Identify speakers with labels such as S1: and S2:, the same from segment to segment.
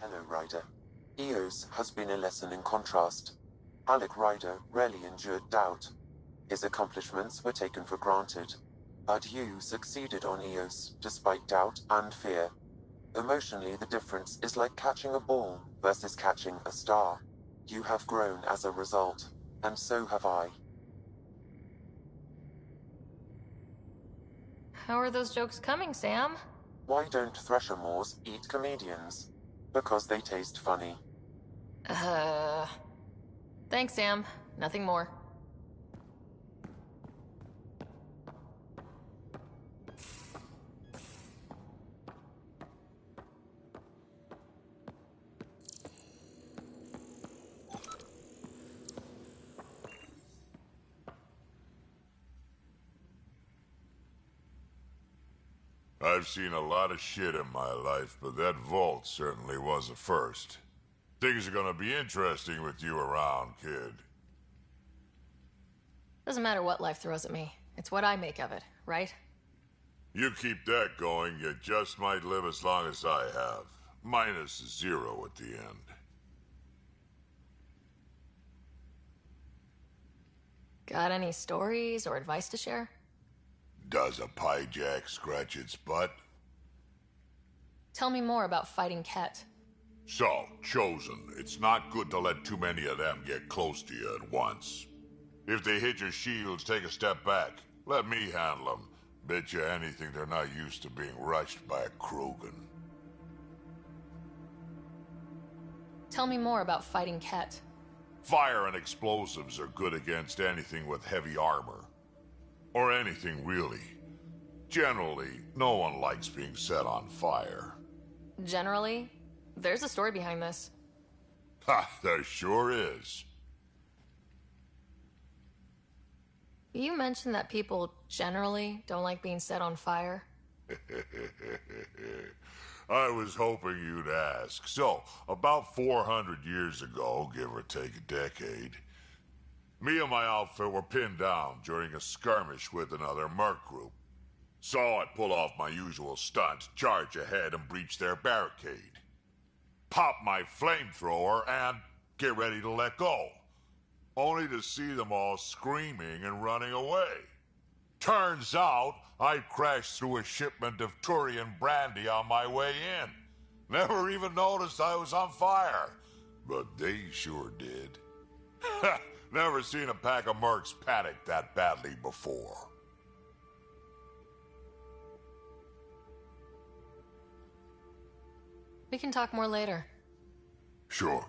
S1: Hello, Ryder. Eos has been a lesson in contrast. Alec Ryder rarely endured doubt. His accomplishments were taken for granted. But you succeeded on Eos, despite doubt and fear. Emotionally, the difference is like catching a ball versus catching a star. You have grown as a result, and so have I.
S2: How are those jokes coming, Sam?
S1: Why don't Thresher Moors eat comedians? Because they taste funny.
S2: Thanks, Sam. Nothing more.
S3: I've seen a lot of shit in my life, but that vault certainly was a first. Things are gonna be interesting with you around, kid.
S2: Doesn't matter what life throws at me. It's what I make of it, right?
S3: You keep that going, you just might live as long as I have. Minus 0 at the end.
S2: Got any stories or advice to share?
S3: Does a pie jack scratch its butt?
S2: Tell me more about fighting Ket.
S3: So, Chosen, it's not good to let too many of them get close to you at once. If they hit your shields, take a step back. Let me handle them. Bet you anything they're not used to being rushed by a Krogan.
S2: Tell me more about fighting Ket.
S3: Fire and explosives are good against anything with heavy armor. Or anything, really. Generally, no one likes being set on fire.
S2: Generally? There's a story behind this.
S3: Ha, there sure is.
S2: You mentioned that people generally don't like being set on fire.
S3: I was hoping you'd ask. So, about 400 years ago, give or take a decade, me and my outfit were pinned down during a skirmish with another merc group. So I pull off my usual stunt, charge ahead and breach their barricade. Pop my flamethrower and get ready to let go. Only to see them all screaming and running away. Turns out, I crashed through a shipment of Turian brandy on my way in. Never even noticed I was on fire. But they sure did. Never seen a pack of mercs panic that badly before.
S2: We can talk more later.
S3: Sure.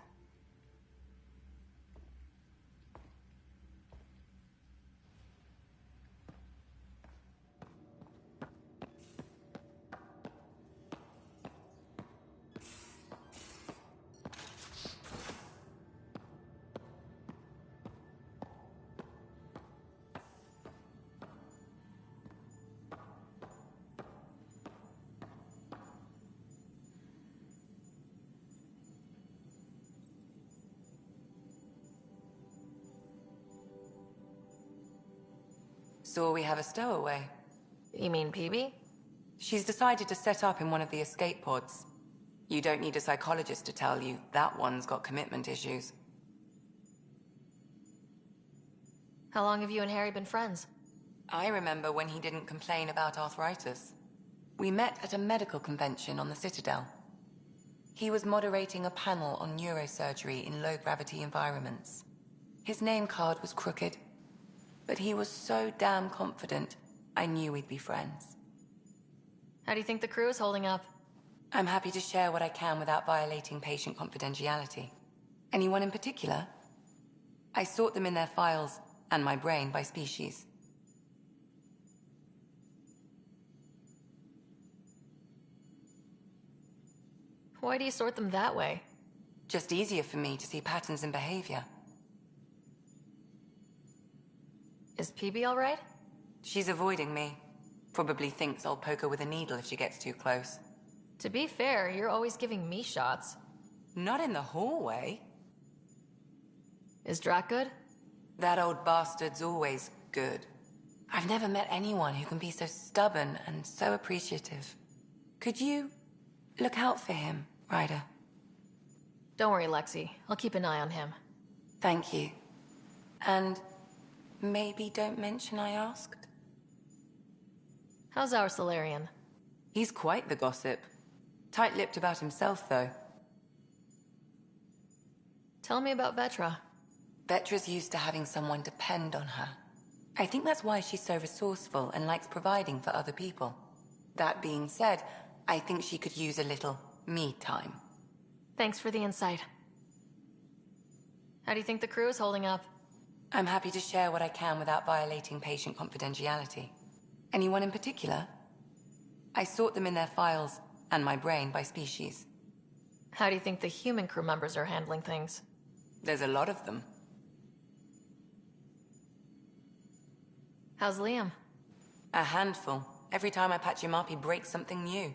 S4: So we have a stowaway.
S2: You mean PB?
S4: She's decided to set up in one of the escape pods. You don't need a psychologist to tell you that one's got commitment issues.
S2: How long have you and Harry been friends?
S4: I remember when he didn't complain about arthritis. We met at a medical convention on the Citadel. He was moderating a panel on neurosurgery in low-gravity environments. His name card was crooked, but he was so damn confident, I knew we'd be friends.
S2: How do you think the crew is holding up?
S4: I'm happy to share what I can without violating patient confidentiality. Anyone in particular? I sort them in their files, and my brain by species.
S2: Why do you sort them that way?
S4: Just easier for me to see patterns in behavior.
S2: Is PB alright?
S4: She's avoiding me. Probably thinks I'll poke her with a needle if she gets too close.
S2: To be fair, you're always giving me shots.
S4: Not in the hallway.
S2: Is Drac good?
S4: That old bastard's always good. I've never met anyone who can be so stubborn and so appreciative. Could you look out for him, Ryder?
S2: Don't worry, Lexi. I'll keep an eye on him.
S4: Thank you. And maybe don't mention I asked?
S2: How's our Solarian?
S4: He's quite the gossip. Tight-lipped about himself, though.
S2: Tell me about Vetra.
S4: Vetra's used to having someone depend on her. I think that's why she's so resourceful and likes providing for other people. That being said, I think she could use a little me time.
S2: Thanks for the insight. How do you think the crew is holding up?
S4: I'm happy to share what I can without violating patient confidentiality. Anyone in particular? I sort them in their files, and my brain, by species.
S2: How do you think the human crew members are handling things?
S4: There's a lot of them.
S2: How's Liam?
S4: A handful. Every time I patch him up, he breaks something new.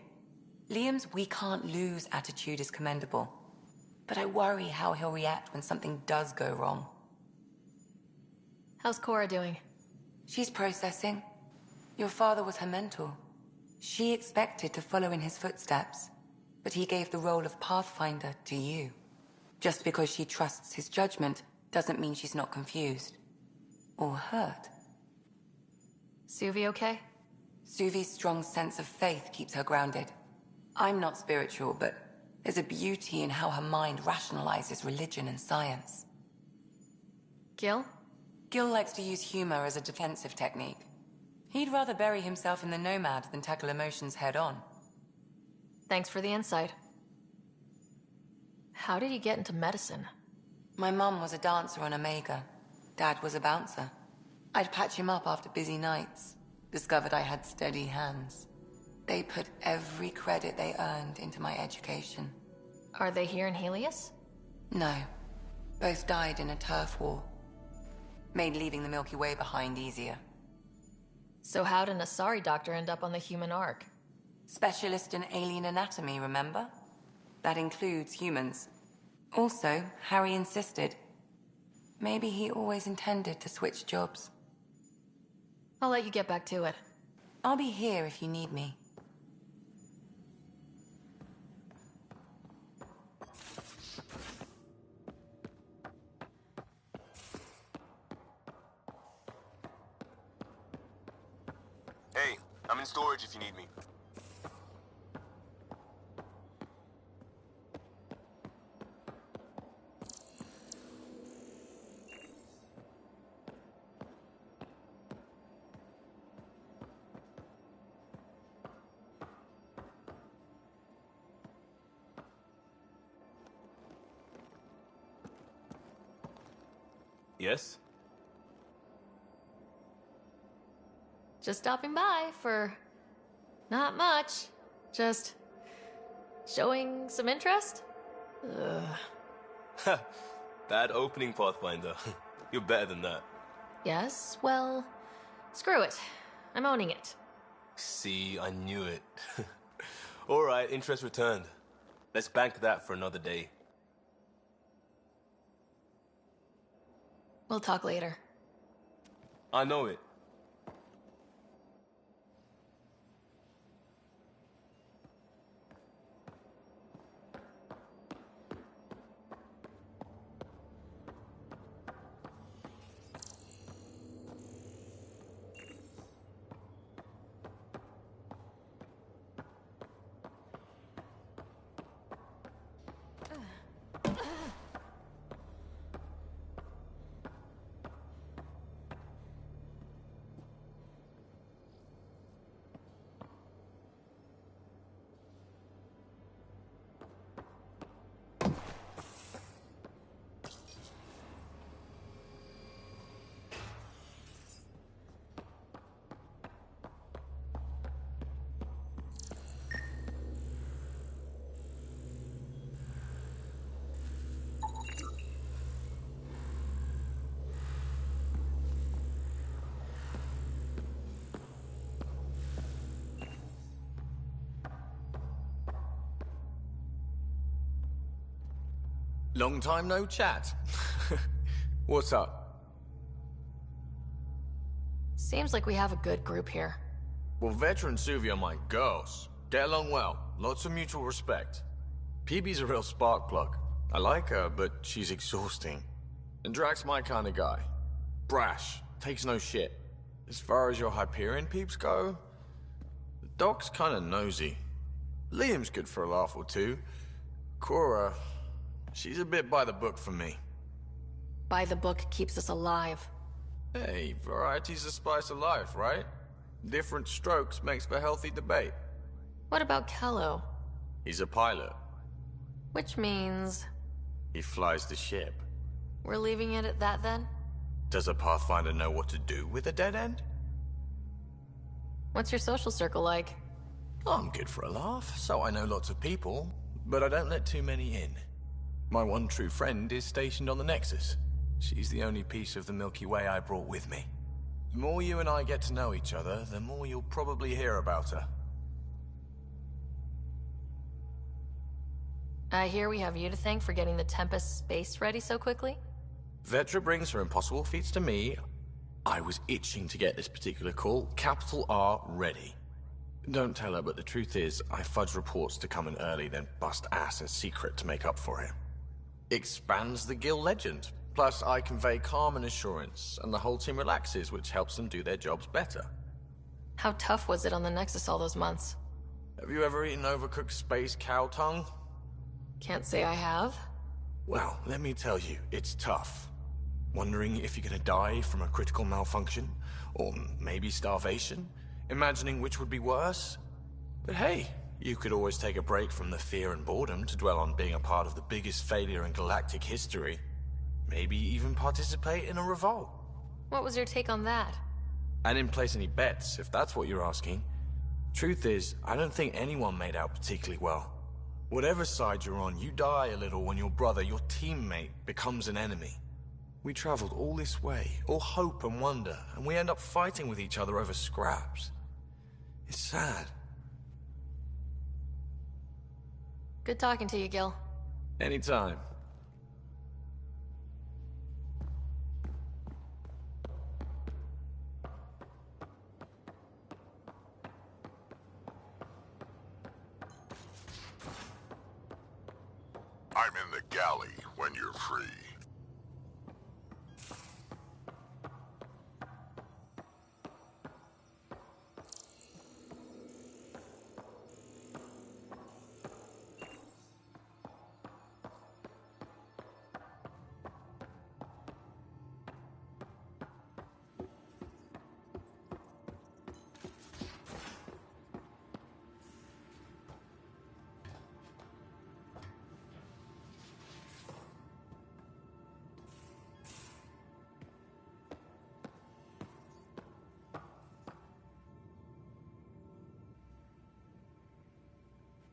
S4: Liam's "we can't lose" attitude is commendable. But I worry how he'll react when something does go wrong.
S2: How's Cora doing?
S4: She's processing. Your father was her mentor. She expected to follow in his footsteps, but he gave the role of Pathfinder to you. Just because she trusts his judgment doesn't mean she's not confused. Or hurt.
S2: Suvi okay?
S4: Suvi's strong sense of faith keeps her grounded. I'm not spiritual, but there's a beauty in how her mind rationalizes religion and science.
S2: Gil?
S4: Gil likes to use humor as a defensive technique. He'd rather bury himself in the Nomad than tackle emotions head-on.
S2: Thanks for the insight. How did you get into medicine?
S4: My mum was a dancer on Omega. Dad was a bouncer. I'd patch him up after busy nights. Discovered I had steady hands. They put every credit they earned into my education.
S2: Are they here in Helios?
S4: No. Both died in a turf war. Made leaving the Milky Way behind easier.
S2: So how did an Asari doctor end up on the human Ark?
S4: Specialist in alien anatomy, remember? That includes humans. Also, Harry insisted. Maybe he always intended to switch jobs.
S2: I'll let you get back to it.
S4: I'll be here if you need me.
S5: Hey, I'm in storage if you need me. Yes?
S2: Just stopping by for... not much. Just... showing some interest? Ugh.
S5: Bad opening, Pathfinder. You're better than that.
S2: Yes, well... screw it. I'm owning it.
S5: See, I knew it. Alright, interest returned. Let's bank that for another day.
S2: We'll talk later.
S5: I know it.
S6: Long time no chat. What's up?
S2: Seems like we have a good group here.
S6: Well, Vetra and Suvi are my girls. Get along well. Lots of mutual respect. PB's a real spark plug. I like her, but she's exhausting. And Drax's my kind of guy. Brash, takes no shit. As far as your Hyperion peeps go, the Doc's kind of nosy. Liam's good for a laugh or two. Cora, she's a bit by the book for me.
S2: By the book keeps us alive.
S6: Hey, variety's the spice of life, right? Different strokes makes for healthy debate.
S2: What about Kello?
S6: He's a pilot.
S2: Which means...
S6: He flies the ship.
S2: we're leaving it at that then?
S6: Does a Pathfinder know what to do with a dead end?
S2: What's your social circle like?
S6: I'm good for a laugh, so I know lots of people, but I don't let too many in. My one true friend is stationed on the Nexus. She's the only piece of the Milky Way I brought with me. The more you and I get to know each other, the more you'll probably hear about her.
S2: I hear we have you to thank for getting the Tempest space ready so quickly?
S6: Vetra brings her impossible feats to me. I was itching to get this particular call, capital R, ready. Don't tell her, but the truth is, I fudge reports to come in early, then bust ass in secret to make up for it. Expands the guild legend. Plus, I convey calm and assurance, and the whole team relaxes, which helps them do their jobs better.
S2: How tough was it on the Nexus all those months?
S6: Have you ever eaten overcooked space cow tongue?
S2: Can't say I have.
S6: Well, let me tell you, it's tough. Wondering if you're gonna die from a critical malfunction, or maybe starvation, imagining which would be worse. But hey, you could always take a break from the fear and boredom to dwell on being a part of the biggest failure in galactic history. Maybe even participate in a revolt.
S2: What was your take on that?
S6: I didn't place any bets, if that's what you're asking. Truth is, I don't think anyone made out particularly well. Whatever side you're on, you die a little when your brother, your teammate, becomes an enemy. We traveled all this way, all hope and wonder, and we end up fighting with each other over scraps. It's sad.
S2: Good talking to you, Gil.
S6: Anytime.
S3: I'm in the galley when you're free.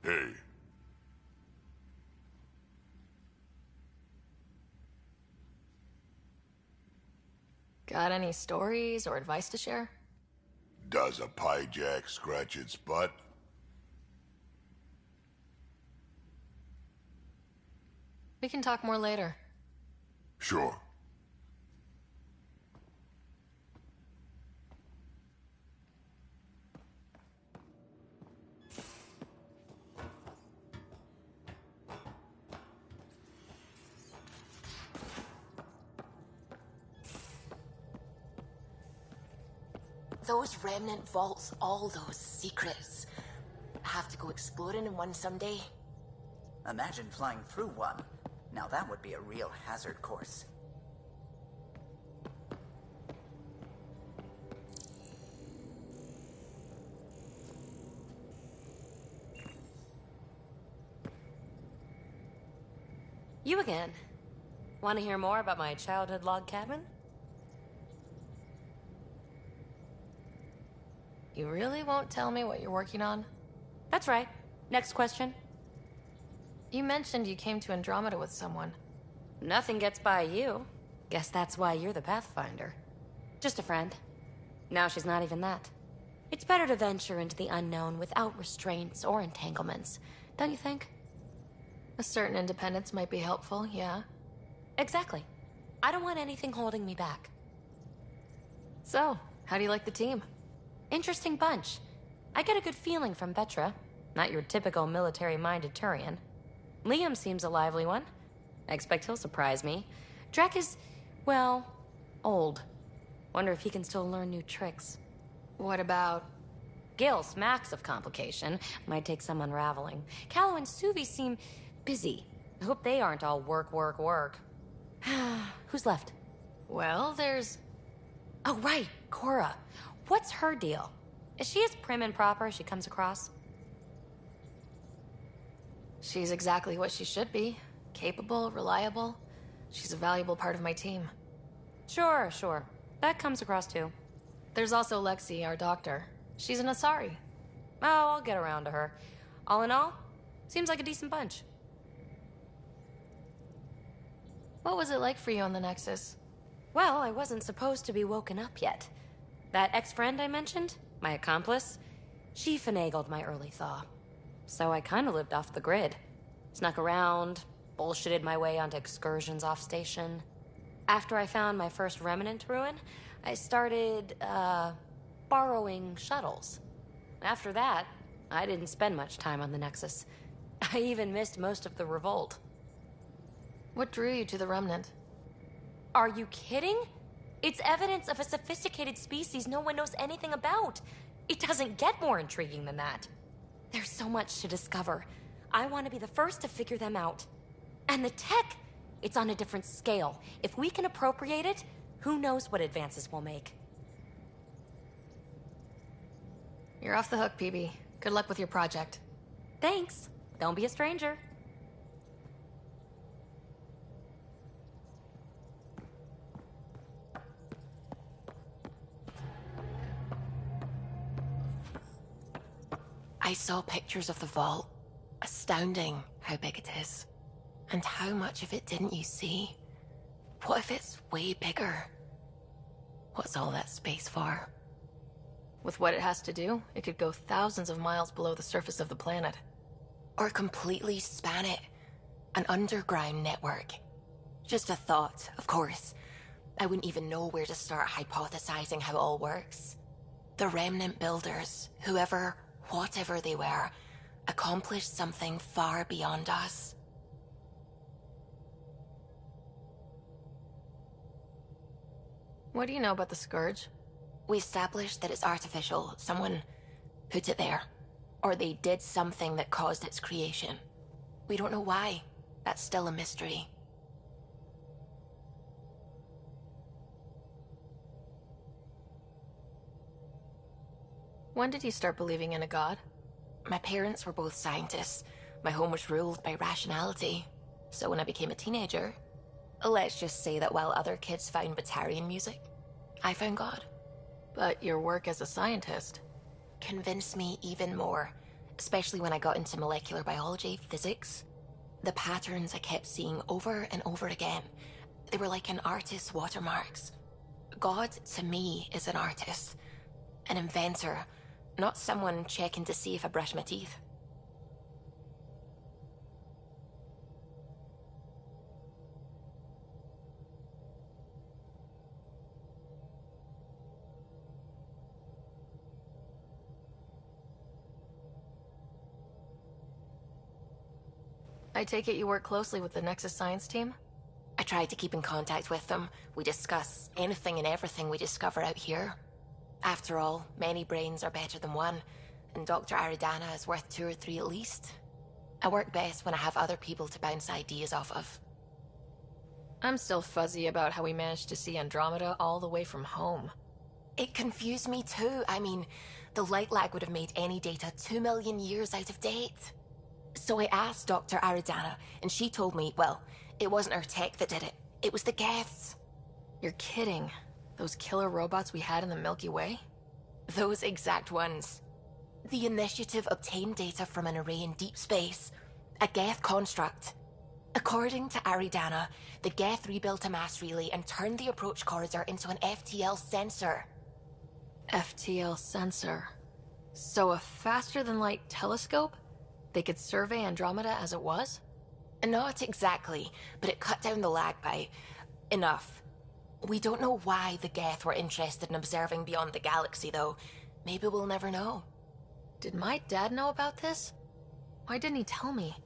S3: Hey.
S2: Got any stories or advice to share?
S3: Does a pie jack scratch its butt?
S2: We can talk more later.
S3: Sure.
S7: Those remnant vaults, all those secrets. Have to go exploring in one someday.
S8: Imagine flying through one. Now that would be a real hazard course.
S9: You again. Want to hear more about my childhood log cabin?
S2: You really won't tell me what you're working on?
S9: That's right. Next question.
S2: You mentioned you came to Andromeda with someone.
S9: Nothing gets by you. Guess that's why you're the Pathfinder. Just a friend. Now she's not even that. It's better to venture into the unknown without restraints or entanglements, don't you think?
S2: A certain independence might be helpful, yeah.
S9: Exactly. I don't want anything holding me back.
S2: So, how do you like the team?
S9: Interesting bunch. I get a good feeling from Vetra. Not your typical military-minded Turian. Liam seems a lively one. I expect he'll surprise me. Drek is, well, old. Wonder if he can still learn new tricks.
S2: What about...
S9: Gil smacks of complication. Might take some unraveling. Callow and Suvi seem busy. I hope they aren't all work, work, work. Who's left?
S2: Well, there's...
S9: Oh, right, Cora. What's her deal? Is she as prim and proper as she comes across?
S2: She's exactly what she should be. Capable, reliable. She's a valuable part of my team.
S9: Sure, sure. That comes across too.
S2: There's also Lexi, our doctor. She's an Asari.
S9: Oh, I'll get around to her. All in all, seems like a decent bunch.
S2: What was it like for you on the Nexus?
S9: Well, I wasn't supposed to be woken up yet. That ex-friend I mentioned, my accomplice, she finagled my early thaw. So I kind of lived off the grid. Snuck around, bullshitted my way onto excursions off station. After I found my first remnant ruin, I started, borrowing shuttles. After that, I didn't spend much time on the Nexus. I even missed most of the revolt.
S2: What drew you to the Remnant?
S9: Are you kidding? It's evidence of a sophisticated species no one knows anything about. It doesn't get more intriguing than that. There's so much to discover. I want to be the first to figure them out. And the tech, it's on a different scale. If we can appropriate it, who knows what advances we'll make.
S2: You're off the hook, PB. Good luck with your project.
S9: Thanks. Don't be a stranger.
S7: I saw pictures of the vault. Astounding how big it is. And how much of it didn't you see? What if it's way bigger? What's all that space for?
S2: With what it has to do, it could go thousands of miles below the surface of the planet.
S7: Or completely span it. An underground network. Just a thought, of course. I wouldn't even know where to start hypothesizing how it all works. The Remnant builders, whoever, whatever they were, accomplished something far beyond us.
S2: What do you know about the Scourge?
S7: We established that it's artificial. Someone put it there. Or they did something that caused its creation. We don't know why. That's still a mystery.
S2: When did you start believing in a god?
S7: My parents were both scientists. My home was ruled by rationality. So when I became a teenager, let's just say that while other kids found Batarian music, I found God.
S2: But your work as a scientist
S7: convinced me even more, especially when I got into molecular biology, physics. The patterns I kept seeing over and over again, they were like an artist's watermarks. God, to me, is an artist, an inventor, not someone checking to see if I brush my teeth.
S2: I take it you work closely with the Nexus science team?
S7: I try to keep in contact with them. We discuss anything and everything we discover out here. After all, many brains are better than one, and Dr. Aridana is worth 2 or 3 at least. I work best when I have other people to bounce ideas off of.
S2: I'm still fuzzy about how we managed to see Andromeda all the way from home.
S7: It confused me too. I mean, the light lag would have made any data 2 million years out of date. So I asked Dr. Aridana, and she told me, well, it wasn't her tech that did it. It was the Geths.
S2: You're kidding. Those killer robots we had in the Milky Way?
S7: Those exact ones. The Initiative obtained data from an array in deep space, a Geth construct. According to Aridana, the Geth rebuilt a mass relay and turned the approach corridor into an FTL sensor.
S2: FTL sensor. So a faster-than-light telescope? They could survey Andromeda as it was?
S7: Not exactly, but it cut down the lag by enough. We don't know why the Geth were interested in observing beyond the galaxy, though. Maybe we'll never know.
S2: Did my dad know about this? Why didn't he tell me?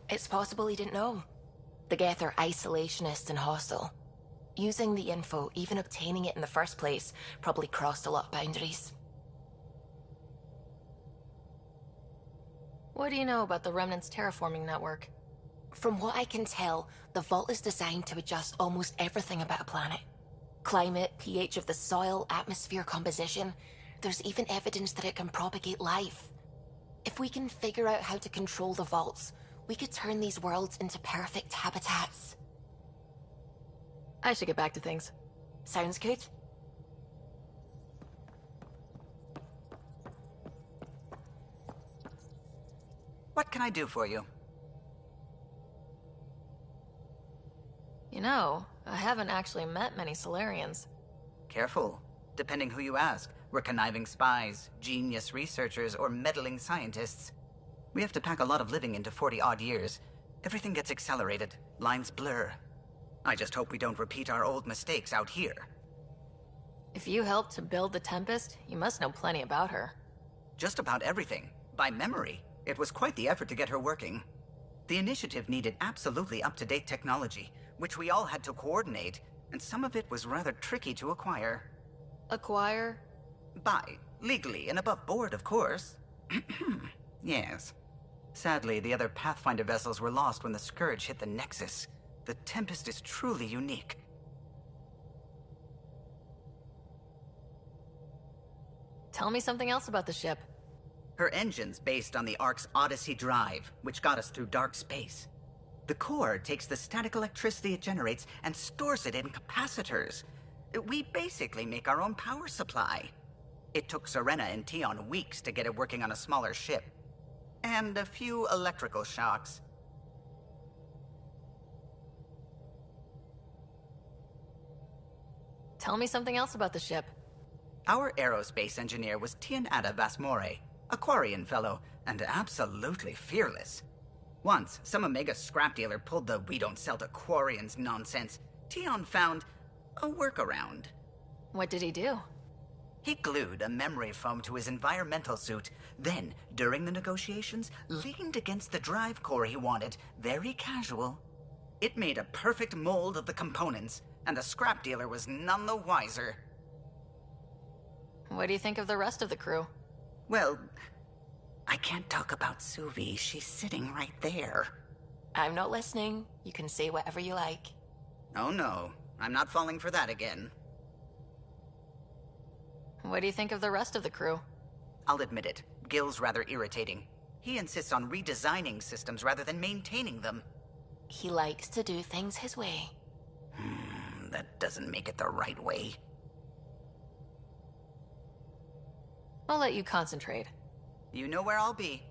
S7: It's possible he didn't know. The Geth are isolationist and hostile. Using the info, even obtaining it in the first place, probably crossed a lot of boundaries.
S2: What do you know about the Remnant's terraforming network?
S7: From what I can tell, the vault is designed to adjust almost everything about a planet. Climate, pH of the soil, atmosphere composition. There's even evidence that it can propagate life. If we can figure out how to control the vaults, we could turn these worlds into perfect habitats.
S2: I should get back to things.
S7: Sounds good.
S8: What can I do for you?
S2: You know, I haven't actually met many Solarians.
S8: Careful. Depending who you ask, we're conniving spies, genius researchers, or meddling scientists. We have to pack a lot of living into 40-odd years. Everything gets accelerated. Lines blur. I just hope we don't repeat our old mistakes out here.
S2: If you helped to build the Tempest, you must know plenty about her.
S8: Just about everything. By memory. It was quite the effort to get her working. The initiative needed absolutely up-to-date technology, which we all had to coordinate, and some of it was rather tricky to acquire.
S2: Acquire?
S8: Buy. Legally and above board, of course. Yes. Sadly, the other Pathfinder vessels were lost when the Scourge hit the Nexus. The Tempest is truly unique.
S2: Tell me something else about the ship.
S8: Her engine's based on the Ark's Odyssey drive, which got us through dark space. The core takes the static electricity it generates and stores it in capacitors. We basically make our own power supply. It took Serena and Tion weeks to get it working on a smaller ship. And a few electrical shocks.
S2: Tell me something else about the ship.
S8: Our aerospace engineer was Tianada Vasmore, a Quarian fellow, and absolutely fearless. Once, some Omega scrap dealer pulled the "we don't sell to Quarians" nonsense. Tion found a workaround.
S2: What did he do?
S8: He glued a memory foam to his environmental suit, then, during the negotiations, leaned against the drive core he wanted, very casual. It made a perfect mold of the components, and the scrap dealer was none the wiser.
S2: What do you think of the rest of the crew?
S8: Well, I can't talk about Suvi. She's sitting right there.
S7: I'm not listening. You can say whatever you like.
S8: Oh no, I'm not falling for that again.
S2: What do you think of the rest of the crew?
S8: I'll admit it, Gil's rather irritating. He insists on redesigning systems rather than maintaining them.
S7: He likes to do things his way.
S8: That doesn't make it the right way.
S2: I'll let you concentrate.
S8: You know where I'll be.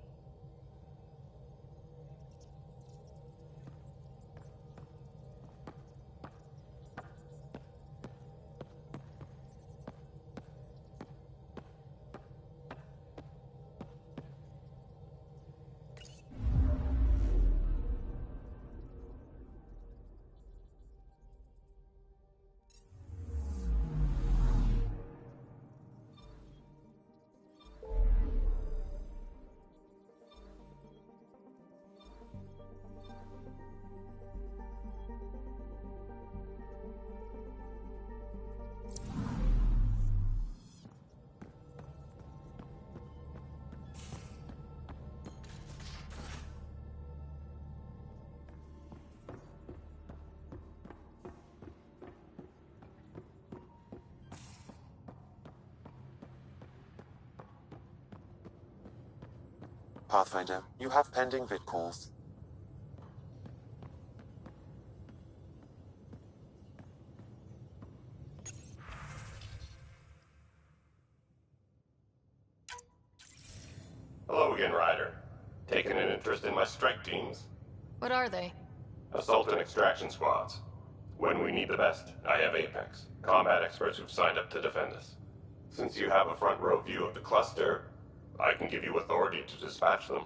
S1: Pathfinder, you have pending vid calls.
S10: Hello again, Ryder. Taking an interest in my strike teams?
S2: What are they?
S10: Assault and extraction squads. When we need the best, I have Apex, combat experts who've signed up to defend us. Since you have a front row view of the cluster, I can give you authority to dispatch them.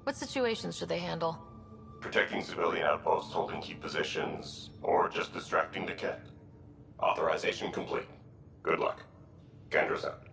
S2: What situations should they handle?
S10: Protecting civilian outposts holding key positions, or just distracting the kit. Authorization complete. Good luck. Kendra's out.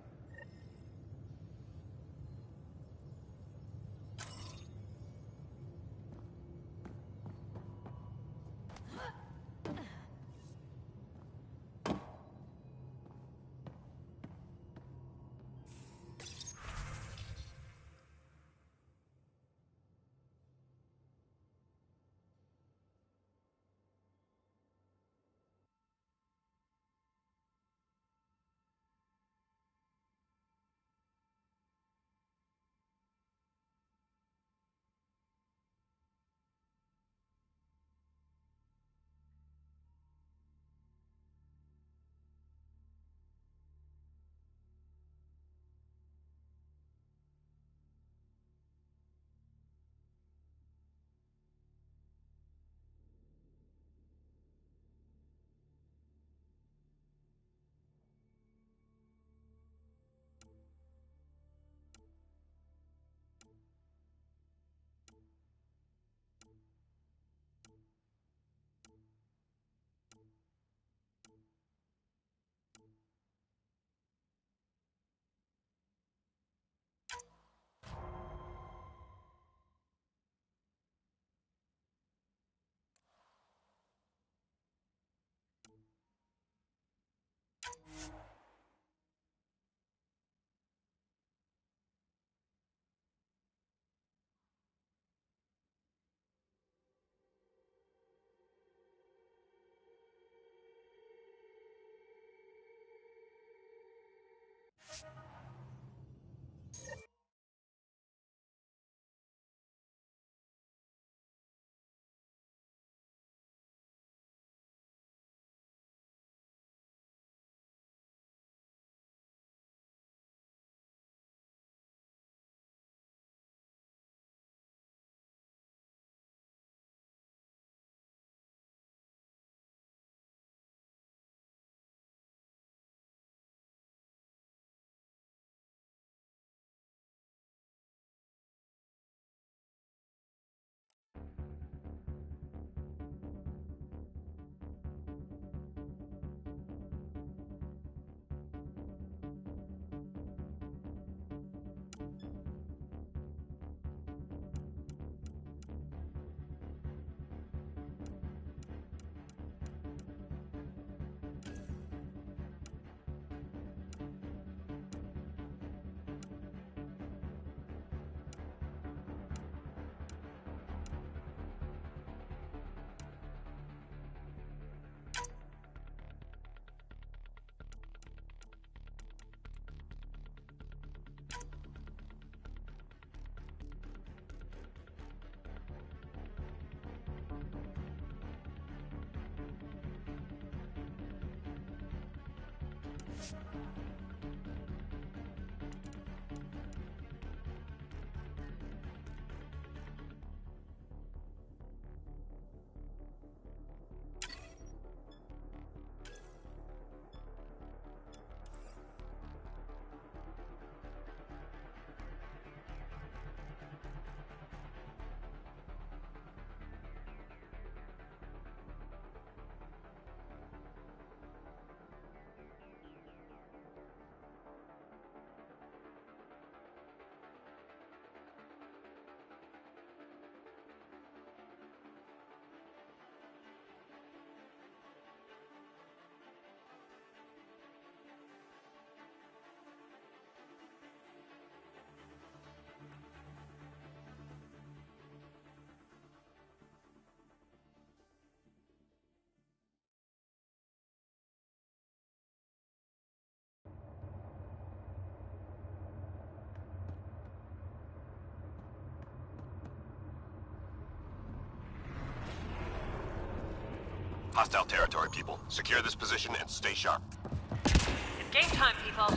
S10: Hostile territory, people. Secure this position and stay sharp.
S2: It's game time, people.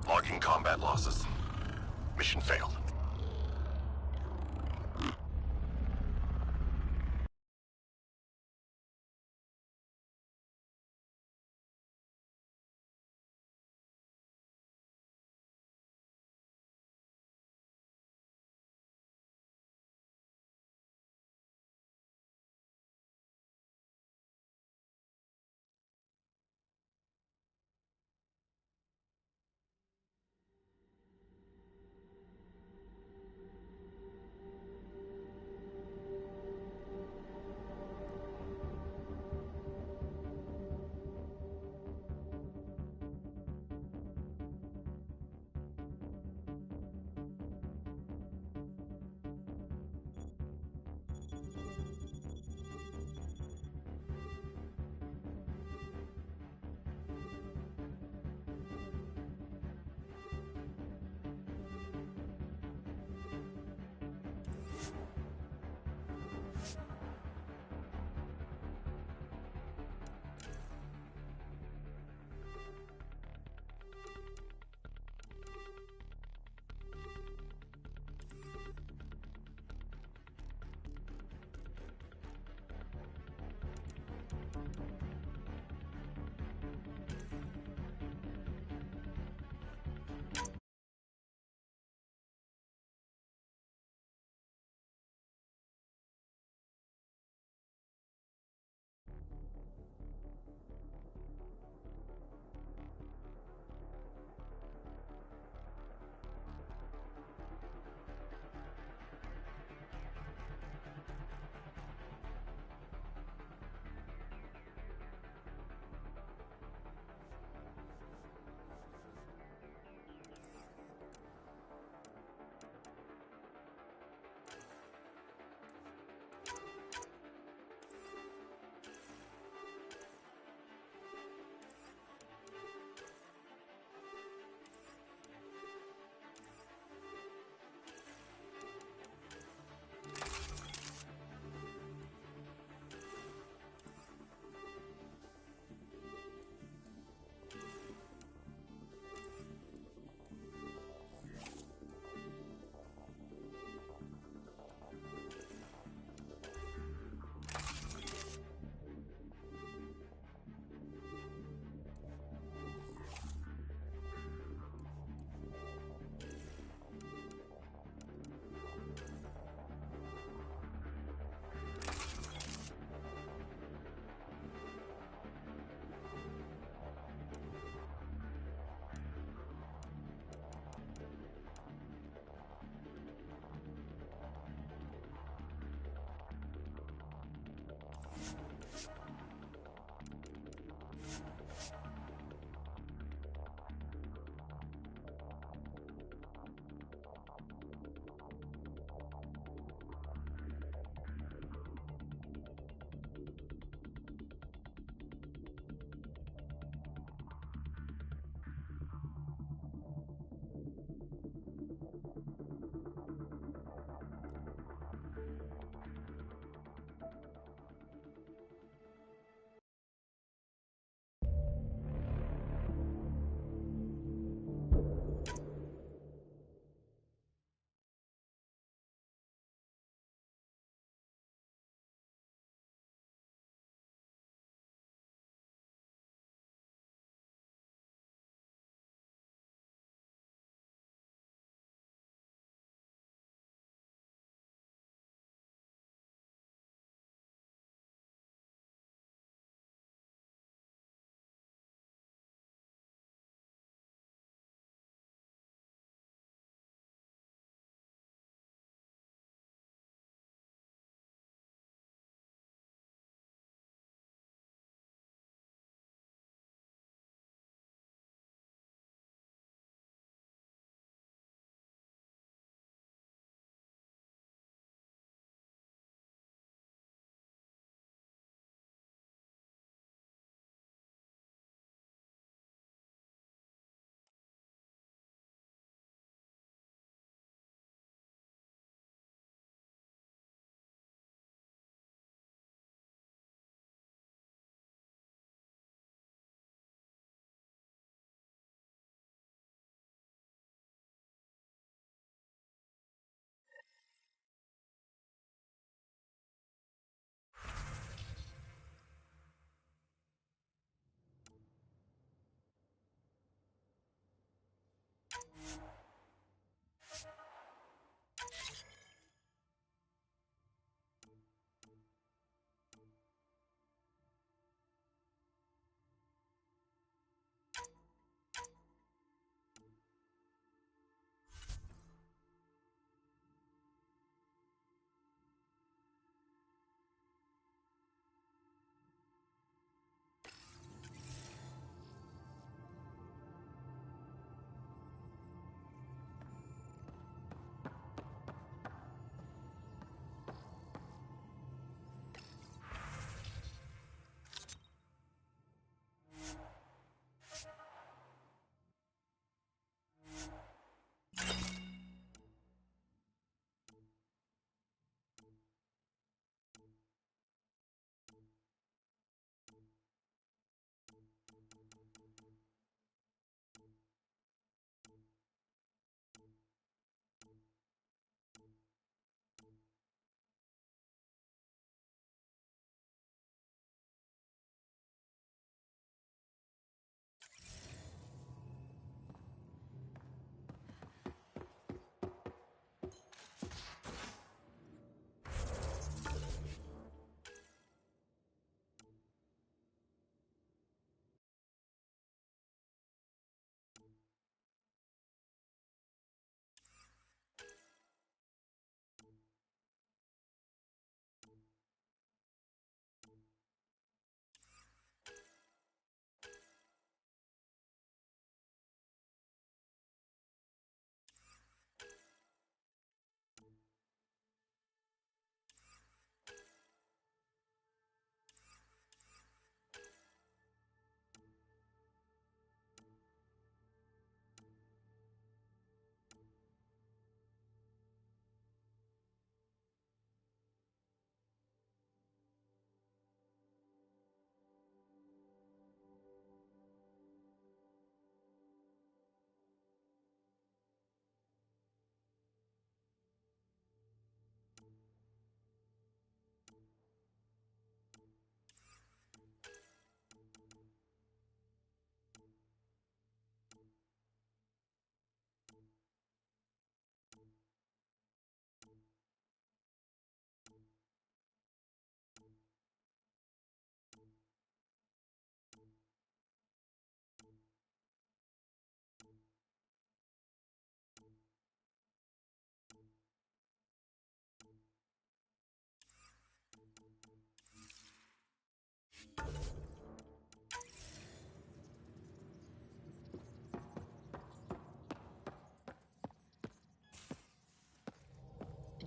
S10: Marking combat losses. Mission failed.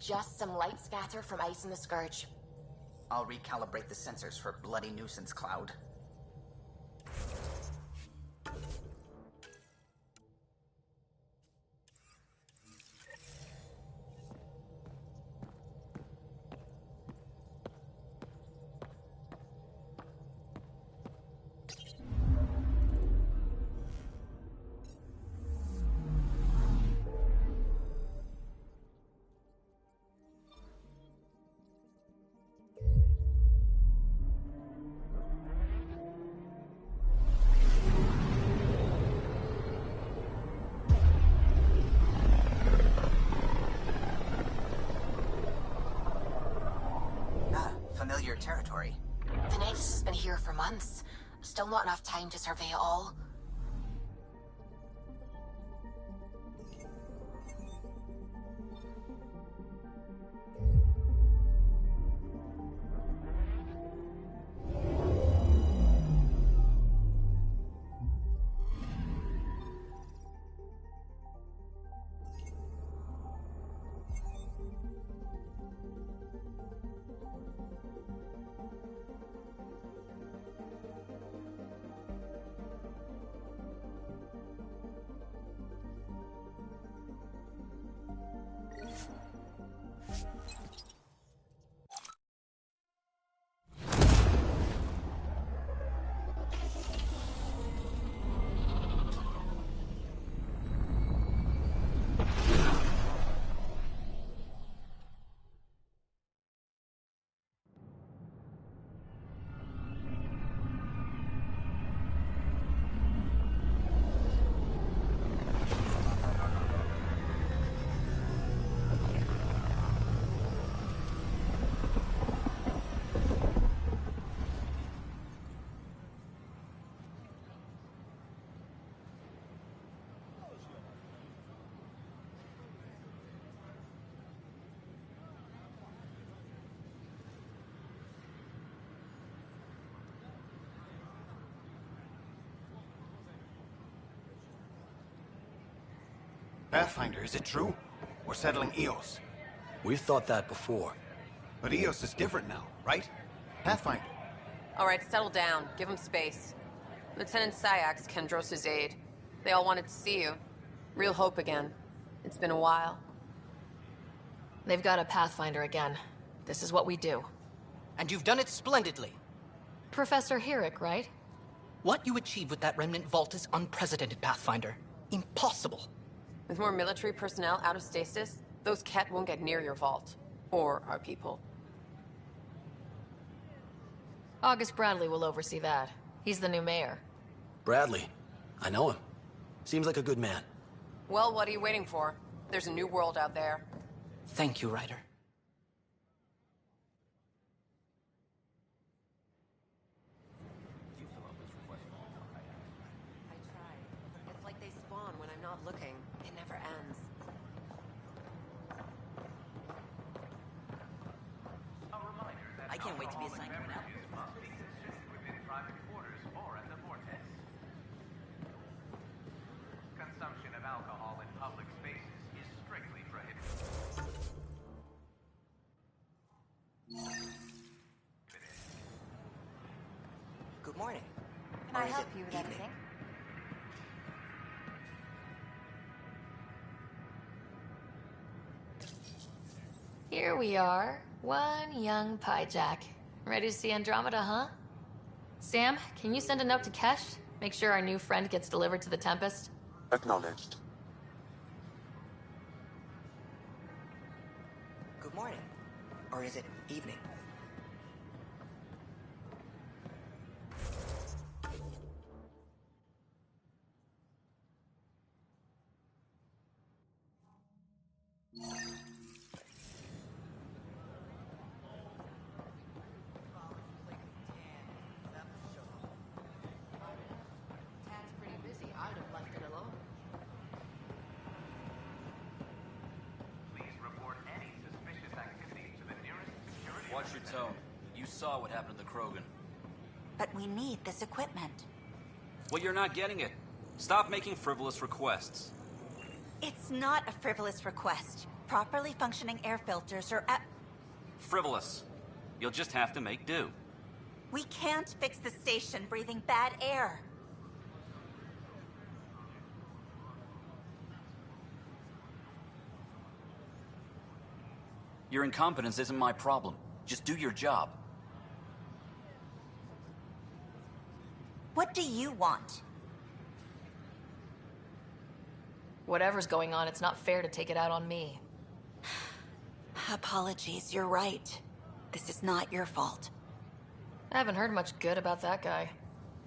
S7: just some light scatter from ice in the Scourge.
S8: I'll recalibrate the sensors for bloody nuisance cloud. Familiar territory.
S7: The Nexus has been here for months. Still not enough time to survey it all.
S11: Pathfinder, is it true? We're settling EOS.
S6: We've thought that before.
S11: But EOS is different now, right? Pathfinder.
S12: All right, settle down. Give him space. Lieutenant Syak's Kendros' aide. They all wanted to see you. Real hope again. It's been a while.
S2: They've got a Pathfinder again. This is what we do.
S13: And you've done it splendidly.
S2: Professor Herrick, right?
S13: What you achieved with that remnant vault is unprecedented, Pathfinder. Impossible.
S12: With more military personnel out of stasis, those Ket won't get near your vault. Or our people.
S2: August Bradley will oversee that. He's the new mayor.
S6: Bradley. I know him. Seems like a good man.
S12: Well, what are you waiting for? There's a new world out there.
S13: Thank you, Ryder.
S12: I tried. It's like they spawn when I'm not looking. It never ends.
S8: I can't wait to be assigned to an outpost.
S14: Consumption of alcohol in public spaces is strictly prohibited.
S8: Good morning.
S15: Can I help you with anything?
S2: Here we are, one young Pyjack. Ready to see Andromeda, huh? Sam, can you send a note to Kesh? Make sure our new friend gets delivered to the Tempest?
S1: Acknowledged.
S8: Good morning. Or is it evening?
S16: Watch your tone. You saw what happened to the Krogan.
S15: But we need this equipment.
S16: Well, you're not getting it. Stop making frivolous requests.
S15: It's not a frivolous request. properly functioning air filters or
S16: Frivolous. You'll just have to make do.
S15: We can't fix the station breathing bad air.
S16: Your incompetence isn't my problem. Just do your job.
S15: What do you want?
S2: Whatever's going on, it's not fair to take it out on me.
S15: Apologies, you're right. This is not your fault.
S2: I haven't heard much good about that guy.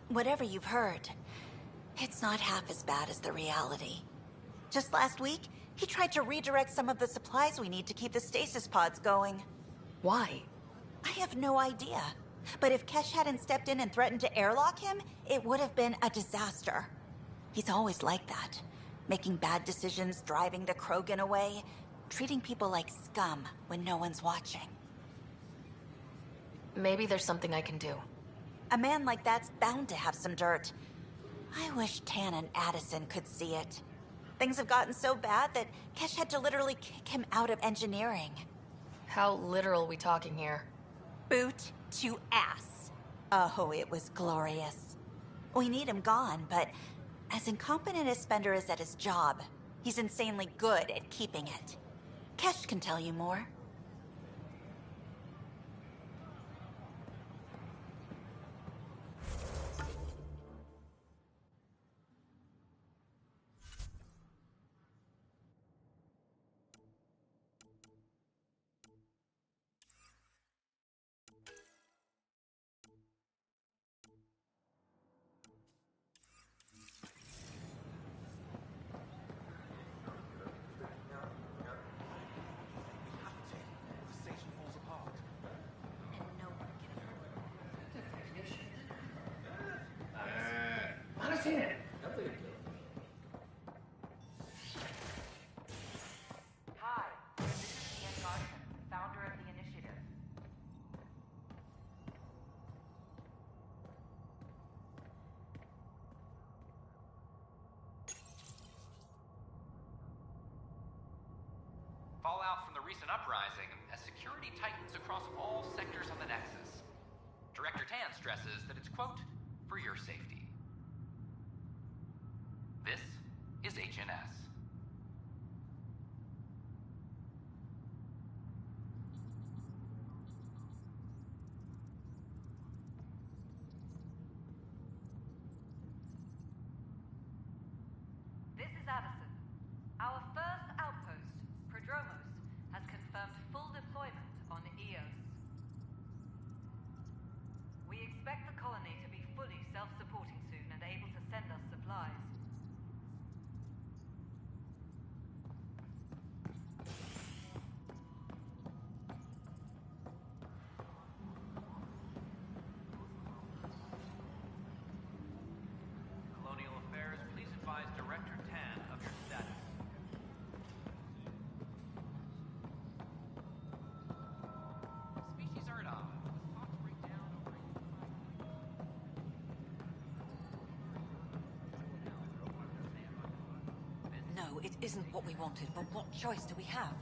S15: Whatever you've heard, it's not half as bad as the reality. Just last week, he tried to redirect some of the supplies we need to keep the stasis pods going.
S2: Why?
S15: I have no idea. But if Kesh hadn't stepped in and threatened to airlock him, it would have been a disaster. He's always like that. Making bad decisions, driving the Krogan away, treating people like scum when no one's watching.
S2: Maybe there's something I can do.
S15: A man like that's bound to have some dirt. I wish Tan and Addison could see it. Things have gotten so bad that Kesh had to literally kick him out of engineering.
S2: How literal are we talking here?
S15: Boot to ass. Oh, it was glorious. We need him gone, but as incompetent as Spender is at his job, he's insanely good at keeping it. Kesh can tell you more.
S14: Hi, this is Ian Larson, founder of the initiative. Fallout from the recent uprising as security tightens across all sectors of the Nexus. Director Tan stresses that it's, quote, for your safety. This is HNS. This is Addison. Our first outpost, Prodromos, has confirmed full deployment on Eos. We expect the colony to be fully self-supporting soon and able to send us supplies. Colonial Affairs, please advise Director Tan of your status. Species are at odds. Thoughts break down over
S17: No, it isn't what we wanted, but what choice do we have?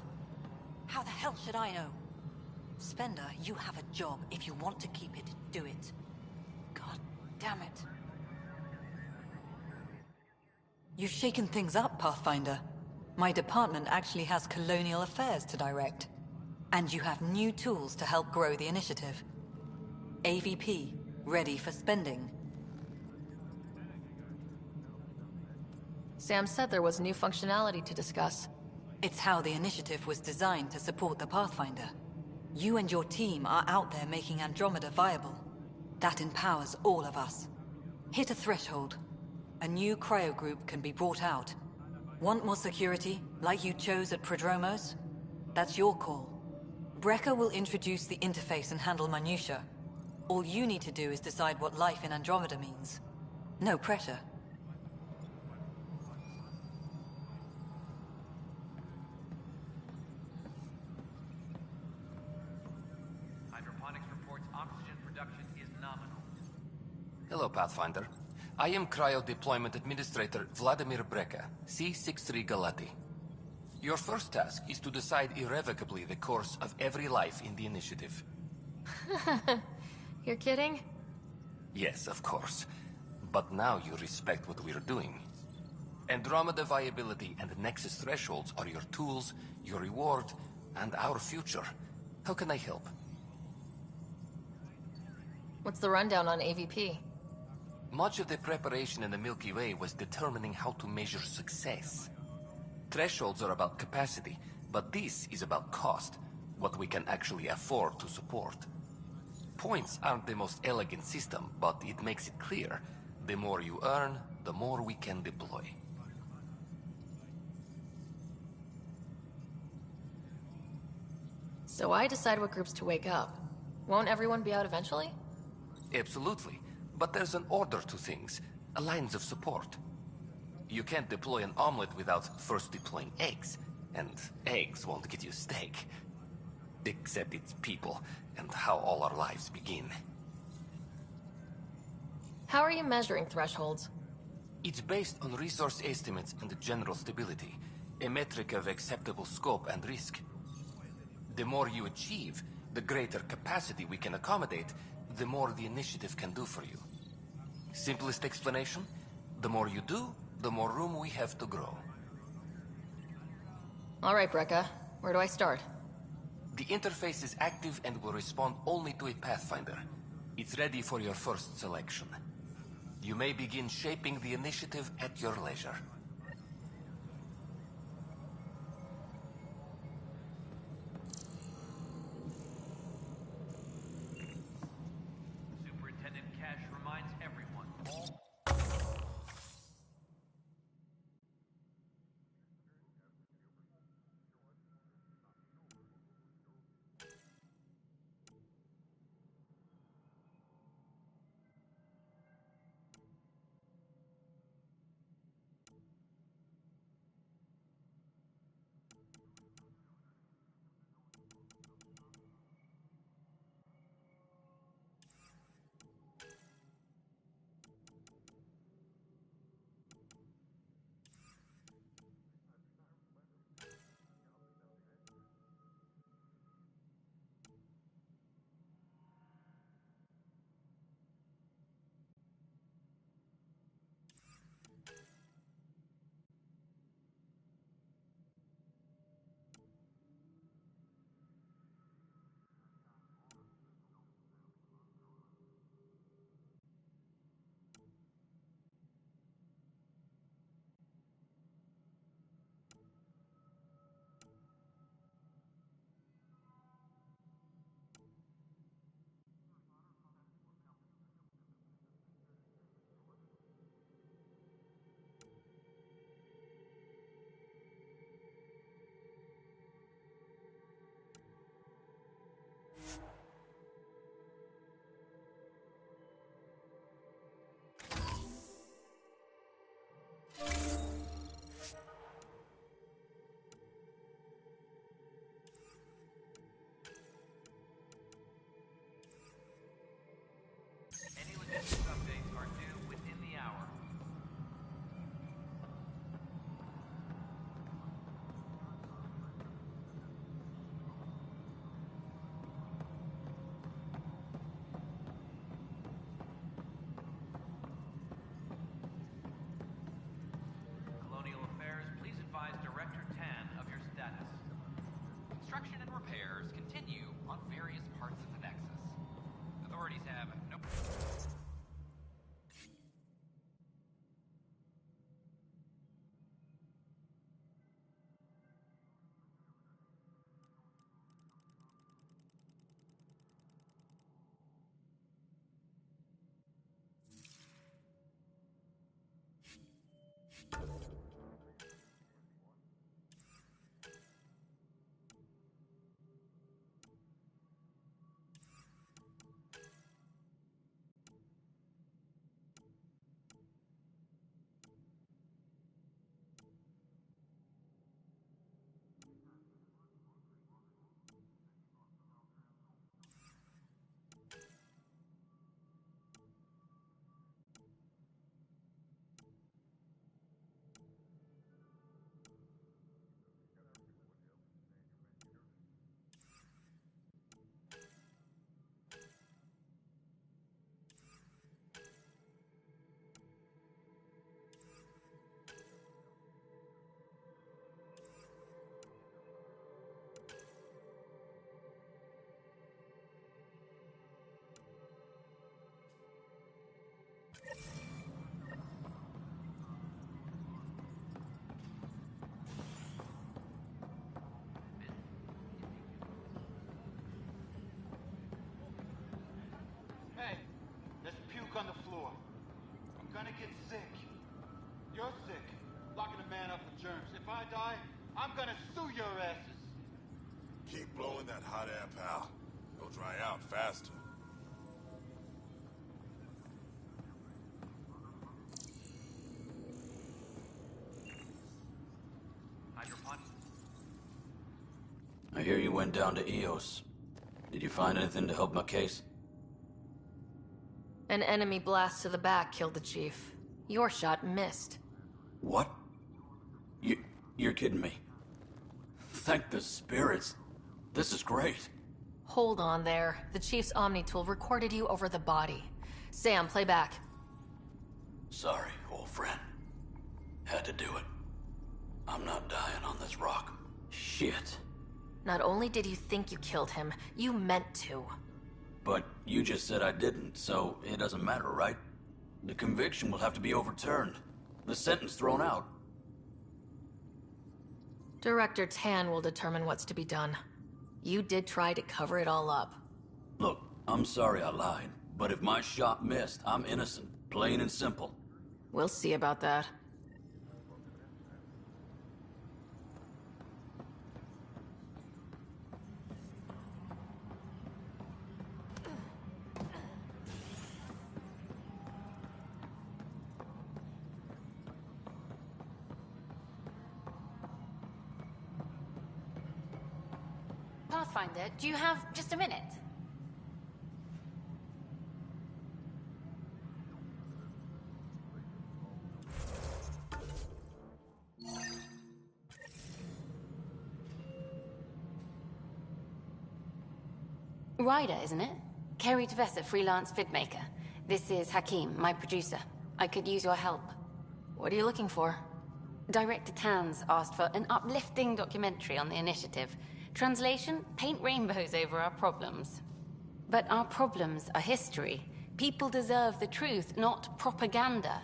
S17: How the hell should I know? Spender, you have a job. If you want to keep it, do it. God damn it. You've shaken things up, Pathfinder. My department actually has colonial affairs to direct. And you have new tools to help grow the initiative. AVP, ready for spending.
S2: Sam said there was new functionality to discuss.
S17: It's how the initiative was designed to support the Pathfinder. You and your team are out there making Andromeda viable. That empowers all of us. Hit a threshold. A new cryo group can be brought out. Want more security, like you chose at Prodromos? That's your call. Brecker will introduce the interface and handle minutiae. All you need to do is decide what life in Andromeda means. No pressure.
S14: Hydroponics reports oxygen production is nominal.
S18: Hello, Pathfinder. I am Cryo Deployment Administrator Vladimir Breca, C-63 Galati. Your first task is to decide irrevocably the course of every life in the initiative.
S2: You're kidding?
S18: Yes, of course. But now you respect what we're doing. Andromeda viability and Nexus thresholds are your tools, your reward, and our future. How can I help?
S2: What's the rundown on AVP?
S18: Much of the preparation in the Milky Way was determining how to measure success. Thresholds are about capacity, but this is about cost, what we can actually afford to support. Points aren't the most elegant system, but it makes it clear. The more you earn, the more we can deploy.
S2: So I decide what groups to wake up. Won't everyone be out eventually?
S18: Absolutely. But there's an order to things, a lines of support. You can't deploy an omelet without first deploying eggs, and eggs won't get you steak. Except it's people, and how all our lives begin.
S2: How are you measuring thresholds?
S18: It's based on resource estimates and general stability, a metric of acceptable scope and risk. The more you achieve, the greater capacity we can accommodate, the more the initiative can do for you. Simplest explanation? The more you do, the more room we have to grow.
S2: All right, Brekka. Where do I start?
S18: The interface is active and will respond only to a Pathfinder. It's ready for your first selection. You may begin shaping the initiative at your leisure.
S14: Superintendent Cash reminds everyone all...
S19: on the floor. I'm gonna get sick. You're sick. Locking a man up with germs. If I die, I'm gonna sue your asses.
S3: Keep blowing that hot air, pal. It'll dry out faster.
S20: I hear you went down to EOS. Did you find anything to help my case?
S2: An enemy blast to the back killed the chief. Your shot missed.
S20: What? You're kidding me. Thank the spirits. This is great.
S2: Hold on there. The chief's Omni tool recorded you over the body. Sam, play back.
S20: Sorry, old friend. Had to do it. I'm not dying on this rock. Shit.
S2: Not only did you think you killed him, you meant to.
S20: But you just said I didn't, so it doesn't matter, right? The conviction will have to be overturned. The sentence thrown out.
S2: Director Tan will determine what's to be done. You did try to cover it all up.
S20: Look, I'm sorry I lied, but if my shot missed, I'm innocent. Plain and simple.
S2: We'll see about that.
S21: Pathfinder, do you have just a minute? Ryder, isn't it? Kerry Tevessa, freelance vidmaker. This is Hakim, my producer. I could use your help.
S2: What are you looking for?
S21: Director Tan's asked for an uplifting documentary on the initiative. Translation, paint rainbows over our problems. But our problems are history. People deserve the truth, not propaganda.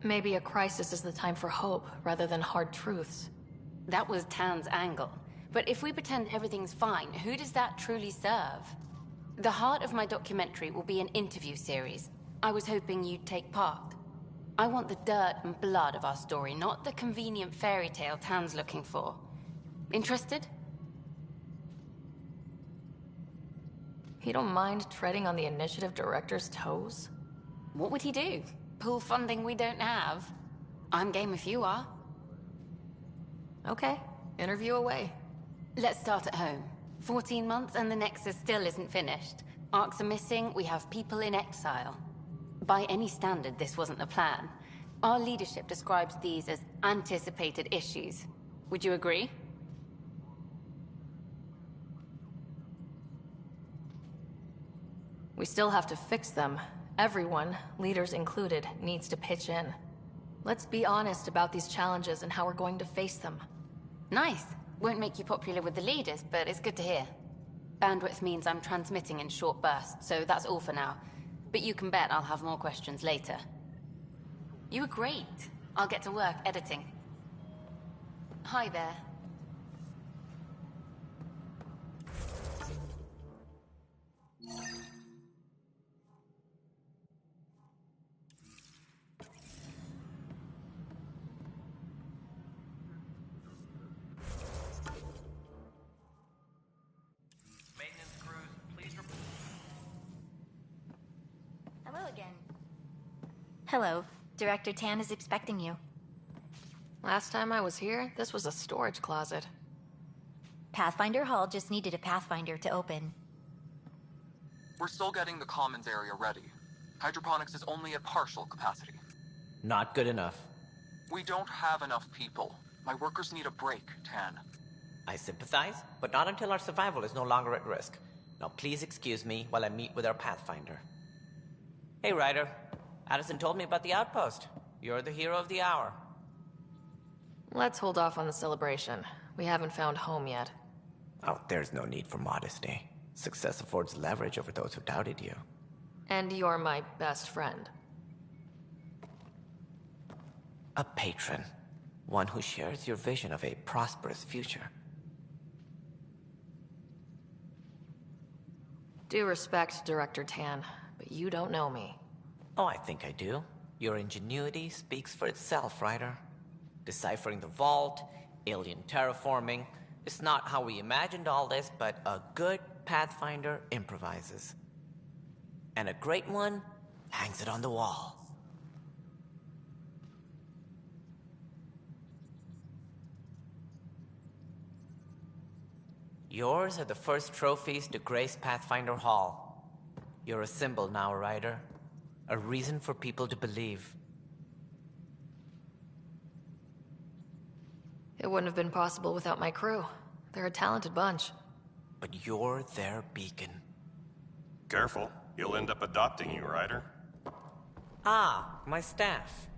S2: Maybe a crisis is the time for hope, rather than hard truths.
S21: That was Tan's angle. But if we pretend everything's fine, who does that truly serve? The heart of my documentary will be an interview series. I was hoping you'd take part. I want the dirt and blood of our story, not the convenient fairy tale Tan's looking for. Interested?
S2: You don't mind treading on the initiative director's toes?
S21: What would he do? Pull funding we don't have? I'm game if you are.
S2: Okay, interview away.
S21: Let's start at home. 14 months and the Nexus still isn't finished. Arcs are missing, we have people in exile. By any standard, this wasn't the plan. Our leadership describes these as anticipated issues. Would you agree?
S2: We still have to fix them. Everyone, leaders included, needs to pitch in. Let's be honest about these challenges and how we're going to face them.
S21: Nice. Won't make you popular with the leaders, but it's good to hear. Bandwidth means I'm transmitting in short bursts, so that's all for now. But you can bet I'll have more questions later. You were great. I'll get to work editing. Hi there.
S22: Hello again. Hello. Director Tan is expecting you.
S2: Last time I was here, this was a storage closet.
S22: Pathfinder Hall just needed a Pathfinder to open.
S23: We're still getting the commons area ready. Hydroponics is only at partial capacity.
S24: Not good enough.
S23: We don't have enough people. My workers need a break, Tan.
S24: I sympathize, but not until our survival is no longer at risk. Now please excuse me while I meet with our Pathfinder. Hey, Ryder. Addison told me about the outpost. You're the hero of the hour.
S2: Let's hold off on the celebration. We haven't found home yet.
S24: Oh, there's no need for modesty. Success affords leverage over those who doubted you.
S2: And you're my best friend.
S24: A patron. One who shares your vision of a prosperous future.
S2: Due respect, Director Tan, but you don't know me.
S24: Oh, I think I do. Your ingenuity speaks for itself, Ryder. Deciphering the vault, alien terraforming. It's not how we imagined all this, but a good Pathfinder improvises. And a great one hangs it on the wall. Yours are the first trophies to grace Pathfinder Hall. You're a symbol now, Ryder. A reason for people to believe.
S2: It wouldn't have been possible without my crew. They're a talented bunch.
S24: But you're their beacon.
S4: Careful. He'll end up adopting you, Ryder.
S24: Ah, my staff.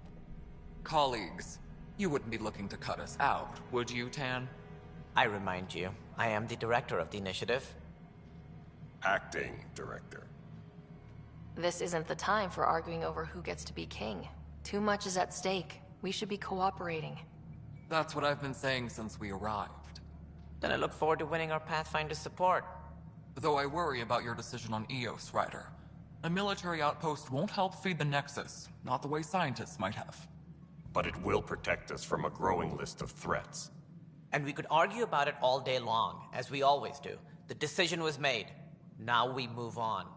S23: Colleagues, you wouldn't be looking to cut us out, would you, Tan?
S24: I remind you, I am the director of the initiative.
S4: Acting director.
S2: This isn't the time for arguing over who gets to be king. Too much is at stake. We should be cooperating.
S23: That's what I've been saying since we arrived.
S24: Then I look forward to winning our Pathfinder support.
S23: Though I worry about your decision on Eos, Ryder. A military outpost won't help feed the Nexus, not the way scientists might have.
S4: But it will protect us from a growing list of threats.
S24: And we could argue about it all day long, as we always do. The decision was made. Now we move on.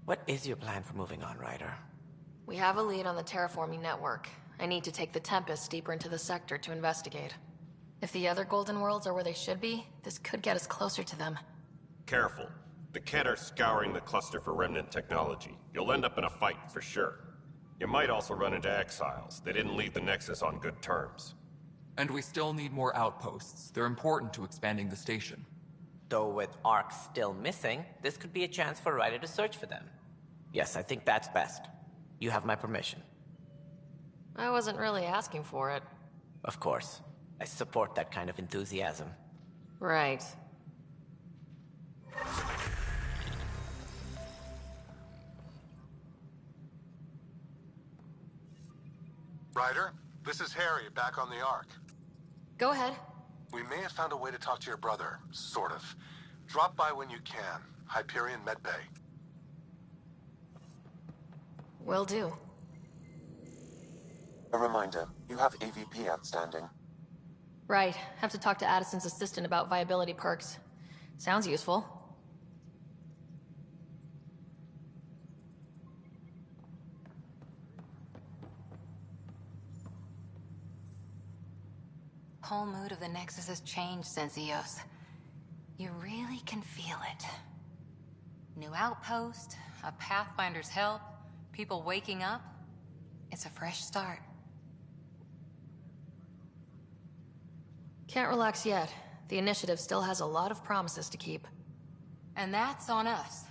S24: What is your plan for moving on, Ryder?
S2: We have a lead on the terraforming network. I need to take the Tempest deeper into the sector to investigate. If the other Golden Worlds are where they should be, this could get us closer to them.
S4: Careful. The Kett are scouring the cluster for remnant technology. You'll end up in a fight for sure. You might also run into exiles. They didn't leave the Nexus on good terms.
S23: And we still need more outposts. They're important to expanding the station.
S24: Though with Ark still missing, this could be a chance for Ryder to search for them. Yes, I think that's best. You have my permission.
S2: I wasn't really asking for it.
S24: Of course. I support that kind of enthusiasm.
S2: Right.
S5: Ryder, this is Harry, back on the Ark.
S2: Go ahead.
S5: We may have found a way to talk to your brother, sort of. Drop by when you can. Hyperion Medbay.
S2: Will do.
S1: A reminder, you have AVP outstanding.
S2: Right. Have to talk to Addison's assistant about viability perks. Sounds useful.
S7: Whole mood of the Nexus has changed since Eos. You really can feel it. New outpost, a Pathfinder's help, people waking up. It's a fresh start.
S2: Can't relax yet. The initiative still has a lot of promises to keep.
S7: And that's on us.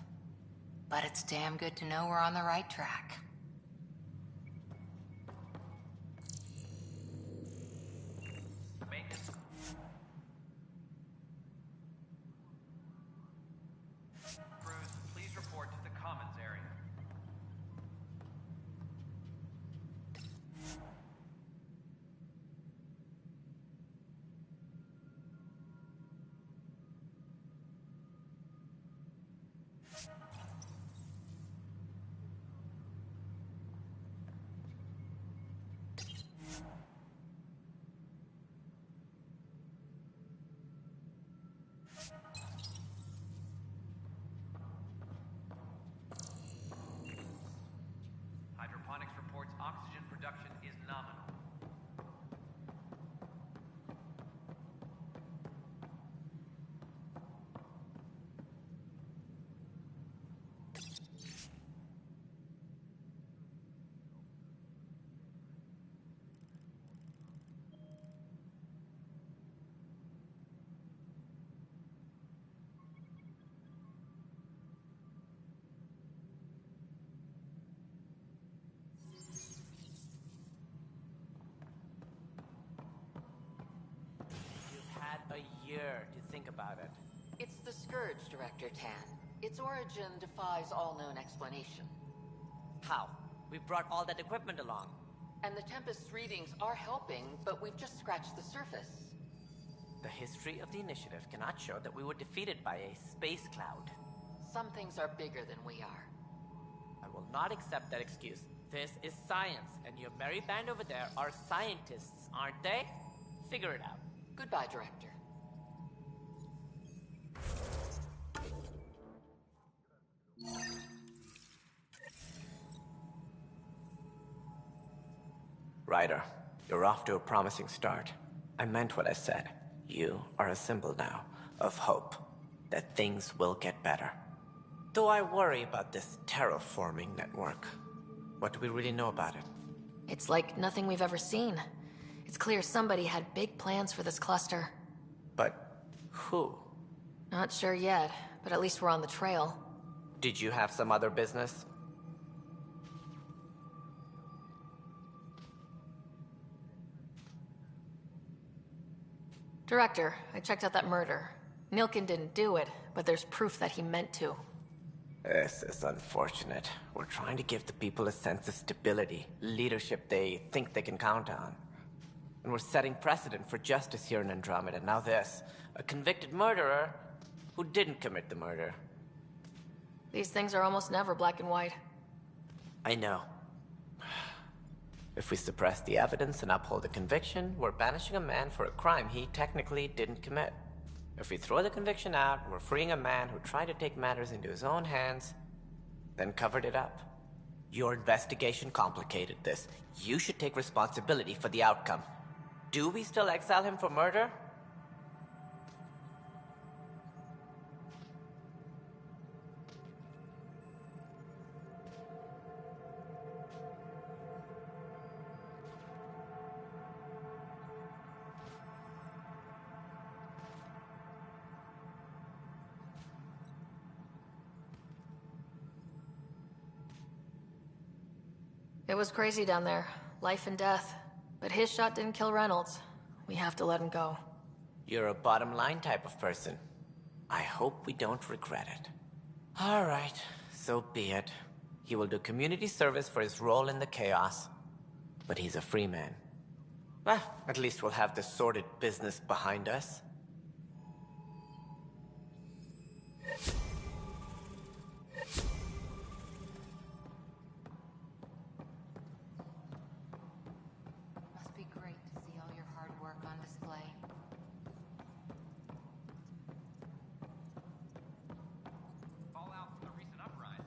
S7: But it's damn good to know we're on the right track.
S14: Crews, please report to the commons area. Hydroponics reports oxygen production is nominal.
S24: You've had a year to think about it.
S9: It's the Scourge, Director Tan. Its origin defies all known explanation.
S24: How? We brought all that equipment along.
S9: And the Tempest's readings are helping, but we've just scratched the surface.
S24: The history of the initiative cannot show that we were defeated by a space cloud.
S9: Some things are bigger than we are.
S24: I will not accept that excuse. This is science, and your merry band over there are scientists, aren't they? Figure it out.
S9: Goodbye, Director.
S24: Ryder, you're off to a promising start. I meant what I said. You are a symbol now of hope that things will get better. Though I worry about this terraforming network. What do we really know about it?
S2: It's like nothing we've ever seen. It's clear somebody had big plans for this cluster.
S24: But who?
S2: Not sure yet, but at least we're on the trail.
S24: Did you have some other business?
S2: Director, I checked out that murder. Nilkin didn't do it, but there's proof that he meant to.
S24: This is unfortunate. We're trying to give the people a sense of stability, leadership they think they can count on. And we're setting precedent for justice here in Andromeda. Now this, a convicted murderer who didn't commit the murder.
S2: These things are almost never black and white.
S24: I know. If we suppress the evidence and uphold the conviction, we're banishing a man for a crime he technically didn't commit. If we throw the conviction out, we're freeing a man who tried to take matters into his own hands, then covered it up. Your investigation complicated this. You should take responsibility for the outcome. Do we still exile him for murder?
S2: It was crazy down there. Life and death. But his shot didn't kill Reynolds. We have to let him go.
S24: You're a bottom line type of person. I hope we don't regret it. All right, so be it. He will do community service for his role in the chaos. But he's a free man. Well, at least we'll have this sordid business behind us.
S21: Must be great to see all your hard work on display.
S14: Fallout from the recent uprising.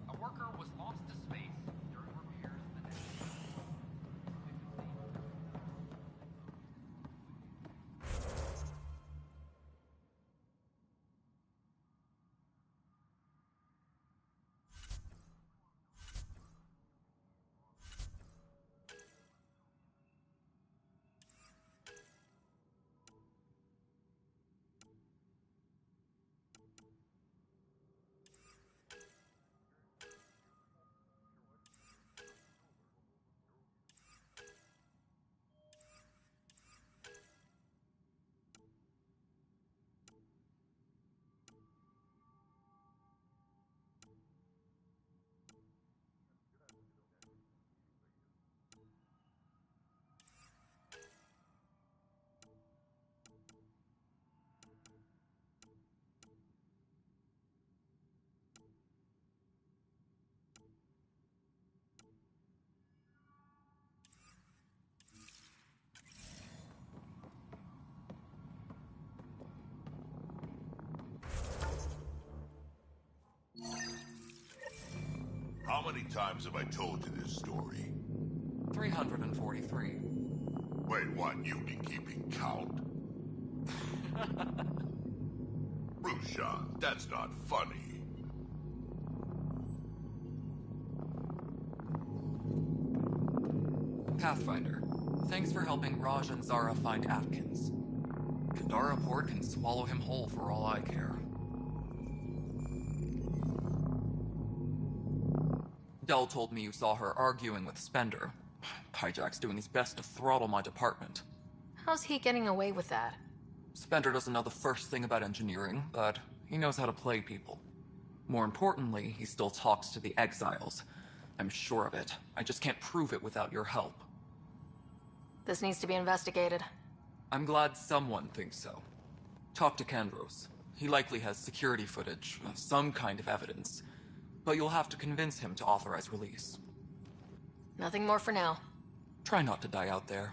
S14: A worker was lost to space during repairs in the nexus.
S3: How many times have I told you this story?
S23: 343.
S3: Wait, what? You've been keeping count? Rushan, that's not funny.
S23: Pathfinder, thanks for helping Raj and Zara find Atkins. Kandara Port can swallow him whole for all I care. Dell told me you saw her arguing with Spender. Pyjack's doing his best to throttle my department.
S2: How's he getting away with that?
S23: Spender doesn't know the first thing about engineering, but he knows how to play people. More importantly, he still talks to the exiles. I'm sure of it. I just can't prove it without your help.
S2: This needs to be investigated.
S23: I'm glad someone thinks so. Talk to Kandros. He likely has security footage, some kind of evidence. But you'll have to convince him to authorize release.
S2: Nothing more for now.
S23: Try not to die out there.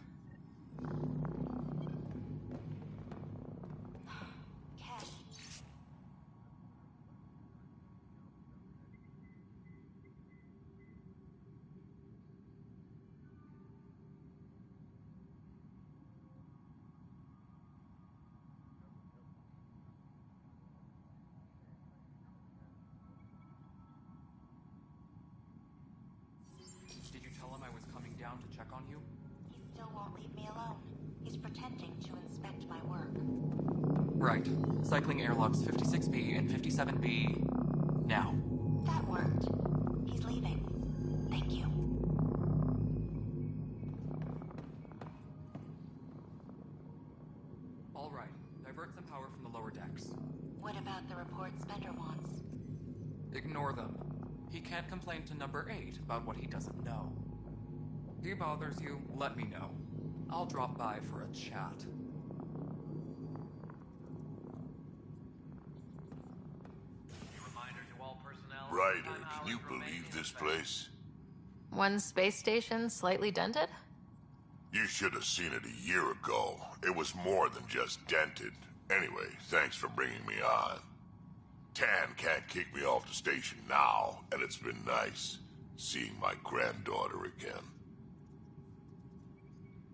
S23: Did you tell him I was coming down to check on you?
S15: He still won't leave me alone. He's pretending to inspect my work.
S23: Right. Cycling airlocks 56B and 57B... now.
S15: That worked. He's leaving. Thank you.
S23: All right. Divert some power from the lower decks.
S15: What about the report Spender wants?
S23: Ignore them. He can't complain to number 8 about what he doesn't know. If he bothers you, let me know. I'll drop by for a chat.
S3: Ryder, can you believe this place?
S2: One space station slightly dented?
S3: You should have seen it a year ago. It was more than just dented. Anyway, thanks for bringing me on. Tan can't kick me off the station now, and it's been nice seeing my granddaughter again.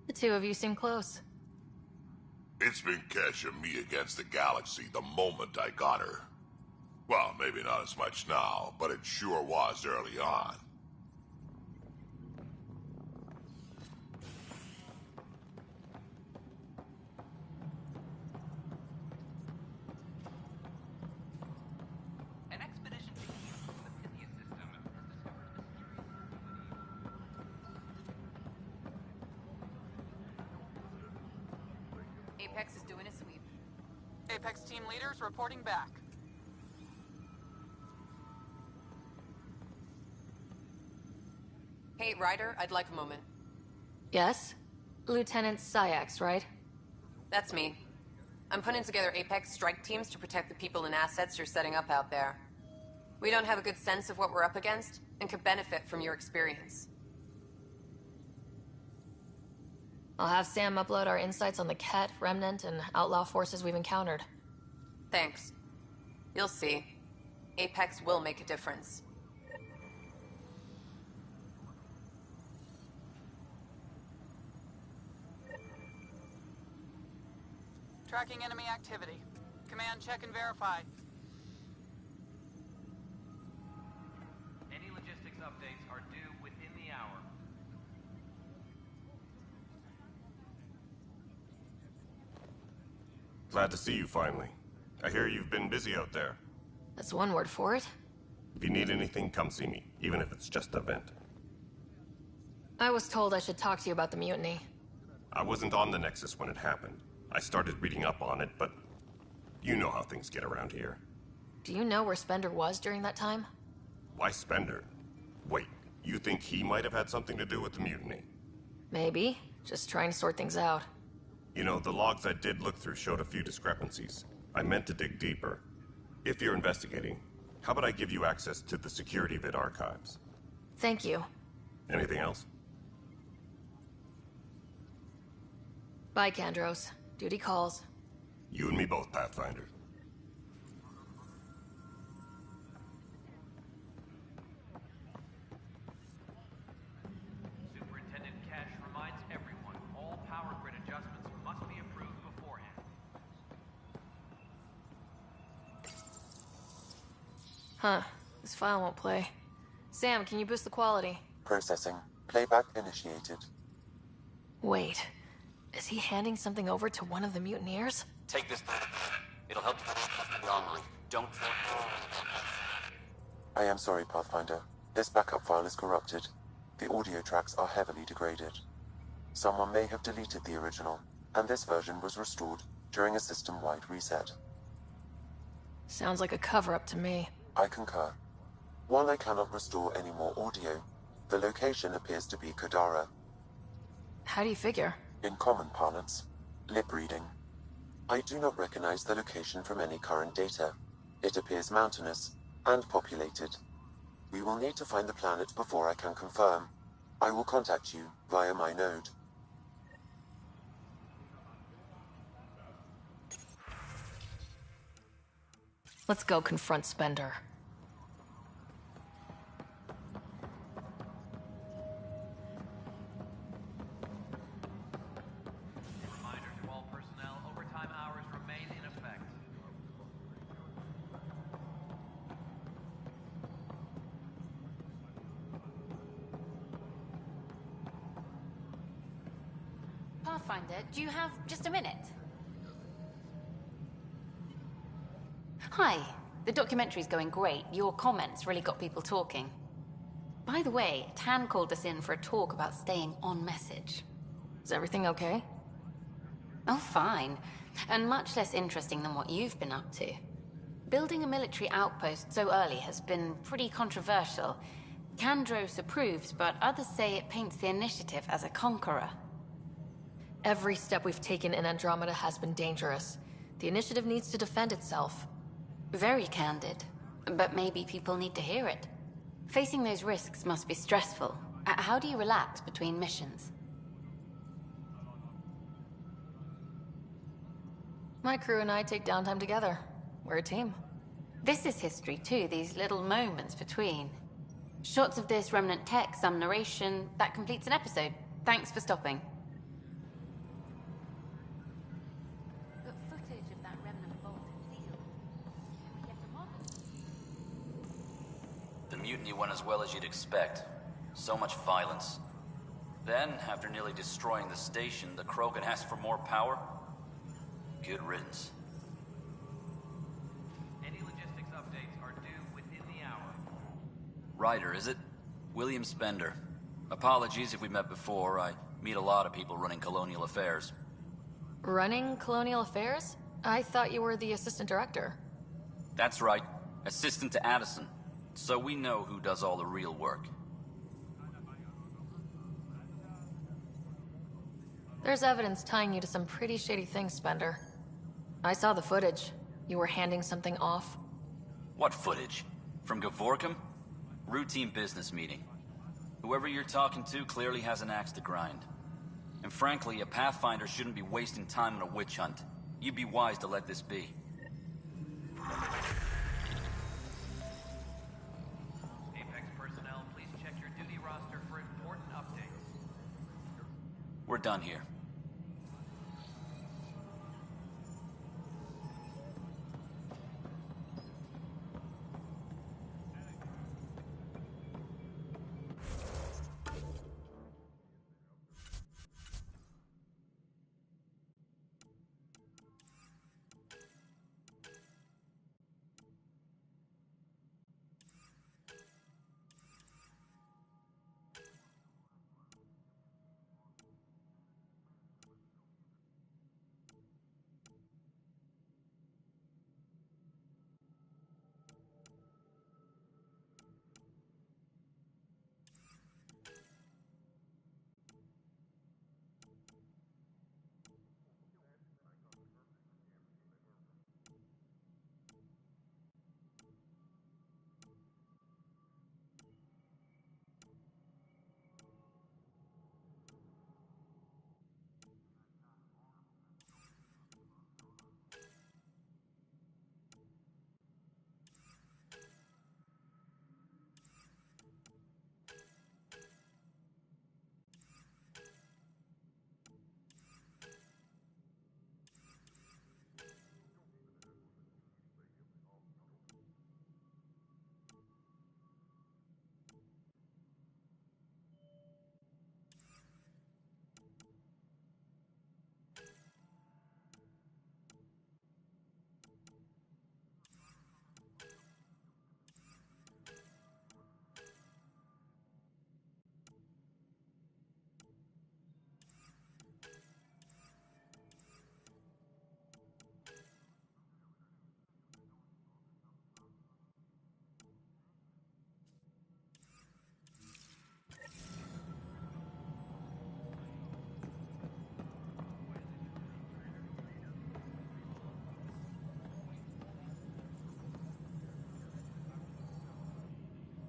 S2: The two of you seem close.
S3: It's been Kesh and me against the galaxy the moment I got her. Well, maybe not as much now, but it sure was early on.
S14: An expedition to use the Pythia system has discovered a mysterious...
S12: Apex is doing a sweep.
S6: Apex team leaders reporting back.
S12: Hey, Ryder, I'd like a moment.
S2: Yes? Lieutenant Syax, right?
S12: That's me. I'm putting together Apex strike teams to protect the people and assets you're setting up out there. We don't have a good sense of what we're up against, and could benefit from your experience.
S2: I'll have Sam upload our insights on the Ket, Remnant, and outlaw forces we've encountered.
S12: Thanks. You'll see. Apex will make a difference.
S6: Tracking enemy activity. Command check and verify.
S14: Any logistics updates are due within the hour.
S4: Glad to see you finally. I hear you've been busy out there.
S2: That's one word for it.
S4: If you need anything, come see me, even if it's just a vent.
S2: I was told I should talk to you about the mutiny.
S4: I wasn't on the Nexus when it happened. I started reading up on it, but you know how things get around here.
S2: Do you know where Spender was during that time?
S4: Why Spender? Wait, you think he might have had something to do with the mutiny?
S2: Maybe. Just trying to sort things out.
S4: You know, the logs I did look through showed a few discrepancies. I meant to dig deeper. If you're investigating, how about I give you access to the security vid archives?
S2: Thank you.
S4: Anything else?
S2: Bye, Kandros. Duty calls.
S4: You and me both, Pathfinder.
S14: Superintendent Cash reminds everyone all power grid adjustments must be approved beforehand.
S2: Huh. This file won't play. Sam, can you boost the quality?
S1: Processing. Playback initiated.
S2: Wait. Is he handing something over to one of the mutineers?
S16: Take this. It'll help you online. Don't...
S1: I am sorry, Pathfinder. This backup file is corrupted. The audio tracks are heavily degraded. Someone may have deleted the original, and this version was restored during a system-wide reset.
S2: Sounds like a cover-up to me.
S1: I concur. While I cannot restore any more audio, the location appears to be Kadara.
S2: How do you figure?
S1: In common parlance, lip reading. I do not recognize the location from any current data. It appears mountainous and populated. We will need to find the planet before I can confirm. I will contact you via my node.
S2: Let's go confront Spender.
S14: Reminder to all personnel, overtime hours remain in effect.
S21: Pathfinder, do you have just a minute? Hi. The documentary's going great. Your comments really got people talking. By the way, Tan called us in for a talk about staying on message.
S2: Is everything okay?
S21: Oh, fine. And much less interesting than what you've been up to. Building a military outpost so early has been pretty controversial. Kandros approves, but others say it paints the Initiative as a conqueror.
S2: Every step we've taken in Andromeda has been dangerous. The Initiative needs to defend itself.
S21: Very candid. But maybe people need to hear it. Facing those risks must be stressful. How do you relax between missions?
S2: My crew and I take downtime together. We're a team.
S21: This is history too, these little moments between. Shots of this remnant tech, some narration, that completes an episode. Thanks for stopping. But footage of that remnant vault and seal. Can we get a model?
S20: The mutiny went as well as you'd expect. So much violence. Then, after nearly destroying the station, the Krogan asked for more power? Good riddance.
S14: Any logistics updates are due within the hour.
S20: Ryder, is it? William Spender. Apologies if we met before. I meet a lot of people running colonial affairs.
S2: Running Colonial Affairs? I thought you were the assistant director.
S20: That's right. Assistant to Addison. So we know who does all the real work.
S2: There's evidence tying you to some pretty shady things, Spender. I saw the footage. You were handing something off.
S20: What footage? From Gavorkum? Routine business meeting. Whoever you're talking to clearly has an axe to grind. And frankly, a Pathfinder shouldn't be wasting time on a witch hunt. You'd be wise to let this be.
S14: Apex personnel, please check your duty roster for important updates.
S20: We're done here.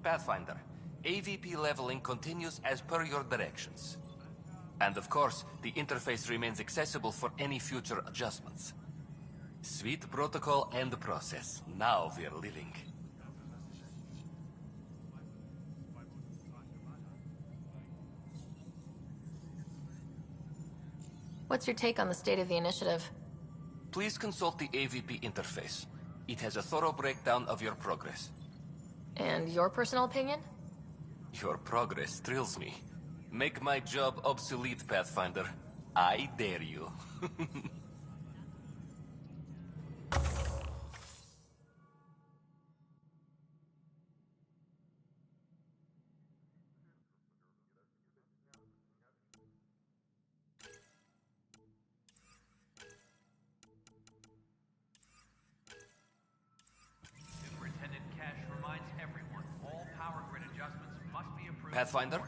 S18: Pathfinder. AVP leveling continues as per your directions. And of course, the interface remains accessible for any future adjustments. Sweet protocol and process. Now we're living.
S2: What's your take on the state of the initiative?
S18: Please consult the AVP interface. It has a thorough breakdown of your progress.
S2: And your personal opinion?
S18: Your progress thrills me. Make my job obsolete, Pathfinder. I dare you.
S14: Superintendent Cash reminds everyone all power grid adjustments must be approved.
S18: Pathfinder?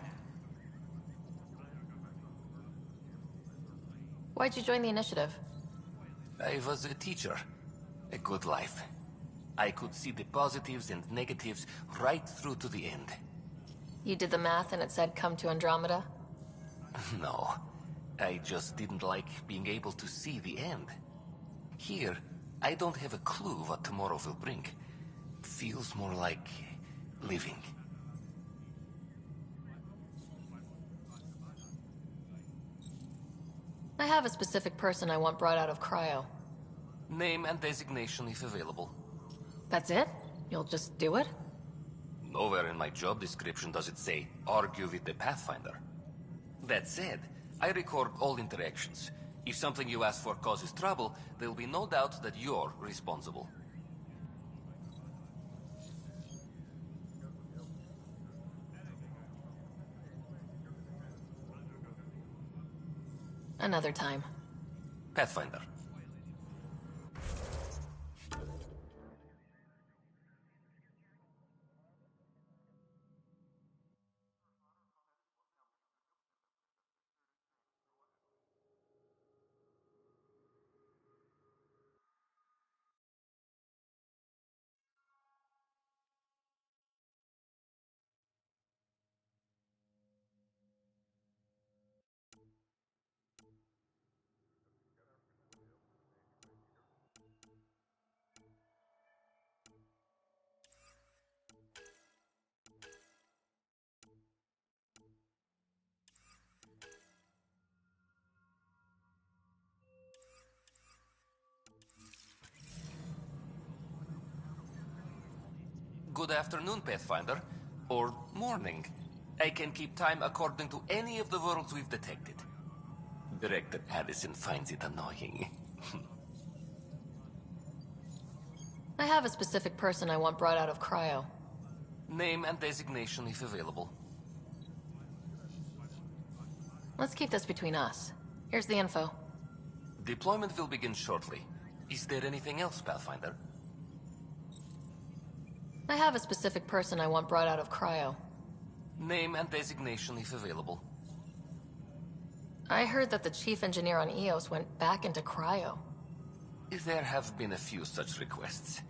S2: Why'd you join the initiative?
S18: I was a teacher. A good life. I could see the positives and negatives right through to the end.
S2: You did the math and it said come to Andromeda?
S18: No. I just didn't like being able to see the end. Here, I don't have a clue what tomorrow will bring. Feels more like living.
S2: I have a specific person I want brought out of cryo.
S18: Name and designation if available.
S2: That's it? You'll just do it?
S18: Nowhere in my job description does it say, argue with the Pathfinder. That said, I record all interactions. If something you ask for causes trouble, there'll be no doubt that you're responsible.
S2: Another time.
S18: Pathfinder. Good afternoon, Pathfinder. Or morning. I can keep time according to any of the worlds we've detected. Director Addison finds it annoying.
S2: I have a specific person I want brought out of cryo.
S18: Name and designation if available.
S2: Let's keep this between us. Here's the info.
S18: Deployment will begin shortly. Is there anything else, Pathfinder?
S2: I have a specific person I want brought out of cryo.
S18: Name and designation if available.
S2: I heard that the chief engineer on EOS went back into cryo.
S18: There have been a few such requests.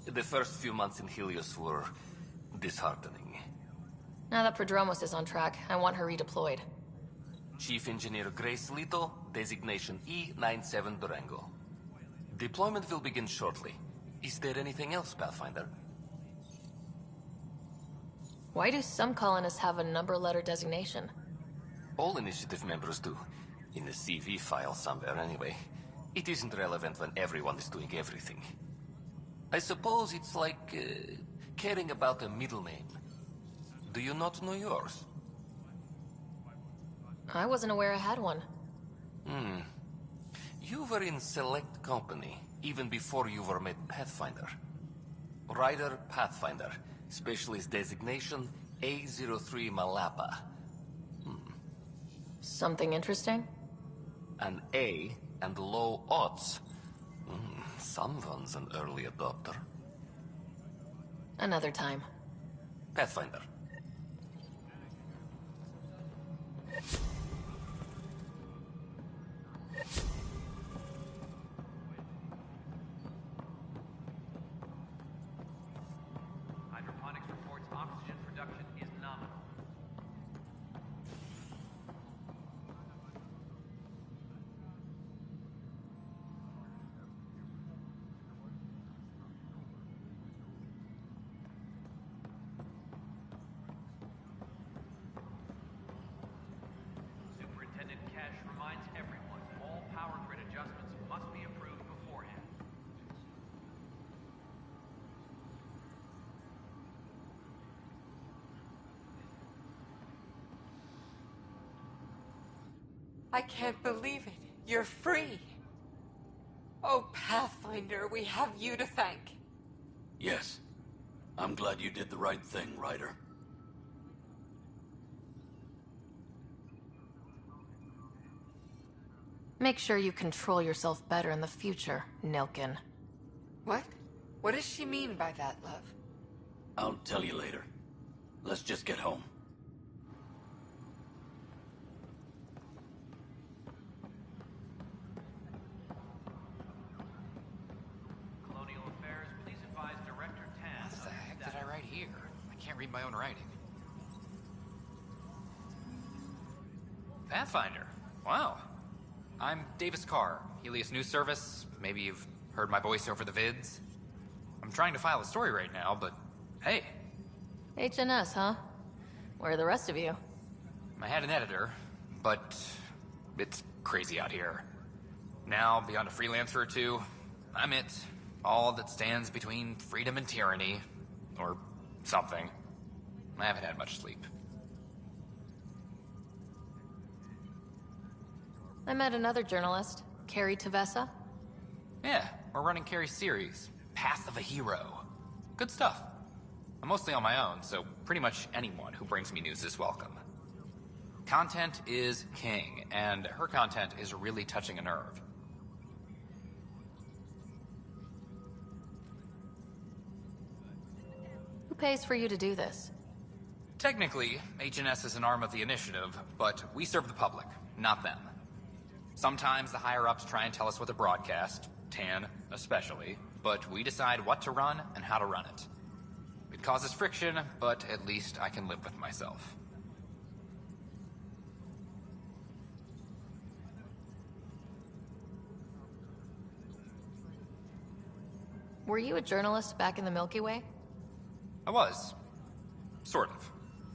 S18: The first few months in Helios were disheartening.
S2: Now that Prodromos is on track, I want her redeployed.
S18: Chief Engineer Grace Lito, designation E97 Durango. Deployment will begin shortly. Is there anything else, Pathfinder?
S2: Why do some colonists have a number letter designation?
S18: All initiative members do. In the CV file somewhere, anyway. It isn't relevant when everyone is doing everything. I suppose it's like caring about a middle name. Do you not know yours?
S2: I wasn't aware I had one.
S18: You were in select company, even before you were made Pathfinder. Rider Pathfinder, specialist designation A03 Malapa.
S2: Something interesting?
S18: An A and low odds. Someone's an early adopter.
S2: Another time.
S18: Pathfinder.
S14: Hydroponics reports oxygen production
S8: I can't believe it. You're free. Oh, Pathfinder, we have you to thank.
S20: Yes. I'm glad you did the right thing, Ryder.
S2: Make sure you control yourself better in the future, Nilkin.
S8: What? What does she mean by that, love?
S20: I'll tell you later. Let's just get home.
S14: Colonial Affairs, please advise Director Tan.
S10: What the heck did I write here? I can't read my own writing. Pathfinder. Wow. I'm Davis Carr, Helios News Service. Maybe you've heard my voice over the vids. I'm trying to file a story right now, but hey.
S2: HNS, huh? Where are the rest of you?
S10: I had an editor, but it's crazy out here. Now, beyond a freelancer or two, I'm it. All that stands between freedom and tyranny. Or something. I haven't had much sleep.
S2: I met another journalist, Carrie Tavessa.
S10: Yeah, we're running Carrie's series, Path of a Hero. Good stuff. I'm mostly on my own, so pretty much anyone who brings me news is welcome. Content is king, and her content is really touching a nerve.
S2: Who pays for you to do this?
S10: Technically, HNS is an arm of the initiative, but we serve the public, not them. Sometimes the higher-ups try and tell us what to broadcast, Tan especially, but we decide what to run and how to run it. It causes friction, but at least I can live with myself.
S2: Were you a journalist back in the Milky Way?
S10: I was. Sort of.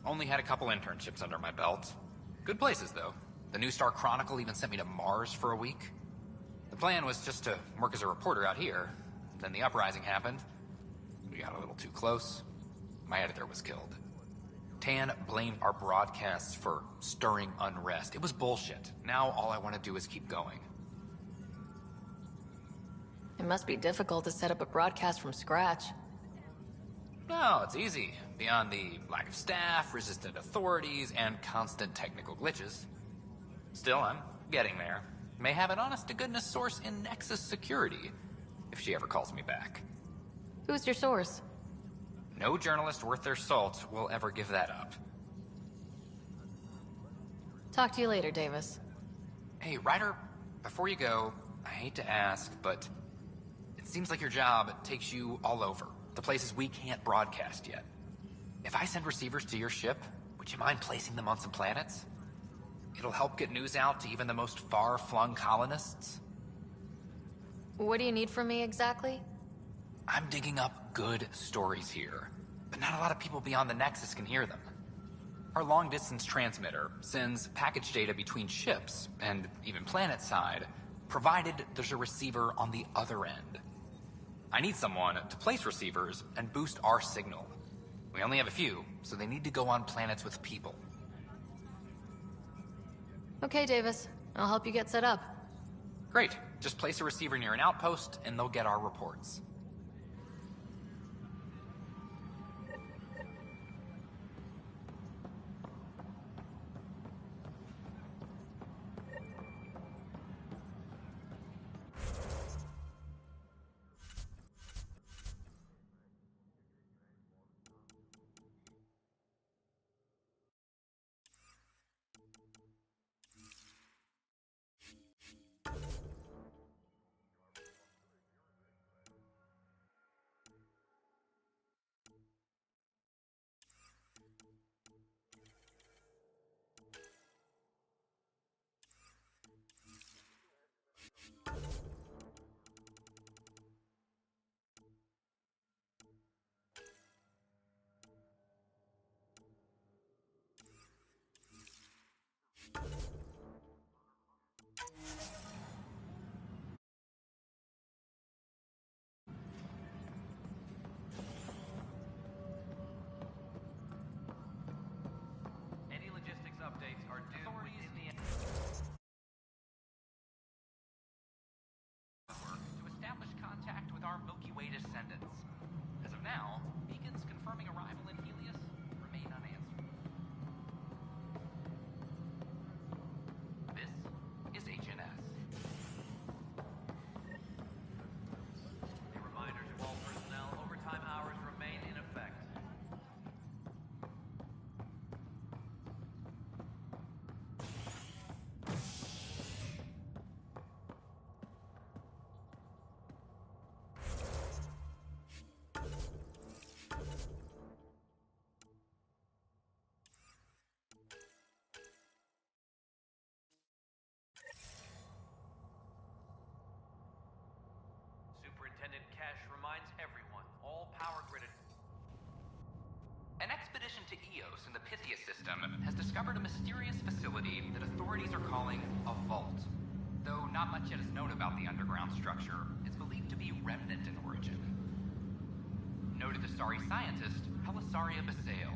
S10: Only had a couple internships under my belt. Good places, though. The New Star Chronicle even sent me to Mars for a week. The plan was just to work as a reporter out here. Then the uprising happened. We got a little too close. My editor was killed. Tan blamed our broadcasts for stirring unrest. It was bullshit. Now all I want to do is keep going.
S2: It must be difficult to set up a broadcast from scratch.
S10: No, it's easy. Beyond the lack of staff, resistant authorities, and constant technical glitches. Still, I'm getting there. May have an honest-to-goodness source in Nexus Security, if she ever calls me back.
S2: Who's your source?
S10: No journalist worth their salt will ever give that up.
S2: Talk to you later, Davis.
S10: Hey, Ryder, before you go, I hate to ask, but it seems like your job takes you all over, the places we can't broadcast yet. If I send receivers to your ship, would you mind placing them on some planets? It'll help get news out to even the most far-flung colonists.
S2: What do you need from me exactly?
S10: I'm digging up good stories here, but not a lot of people beyond the Nexus can hear them. Our long-distance transmitter sends package data between ships, and even planet-side, provided there's a receiver on the other end. I need someone to place receivers and boost our signal. We only have a few, so they need to go on planets with people.
S2: Okay, Davis. I'll help you get set up.
S10: Great. Just place a receiver near an outpost, and they'll get our reports.
S14: now, beacons confirming arrival in Helios remain unanswered. This is HNS.
S11: A reminder to all personnel, overtime hours remain in effect. Superintendent Cash reminds everyone, all power grid...
S14: An expedition to Eos in the Pythia system has discovered a mysterious facility that authorities are calling a vault. Though not much yet is known about the underground structure, it's believed to be remnant in origin. Noted Asari scientist, Helisaria Basale.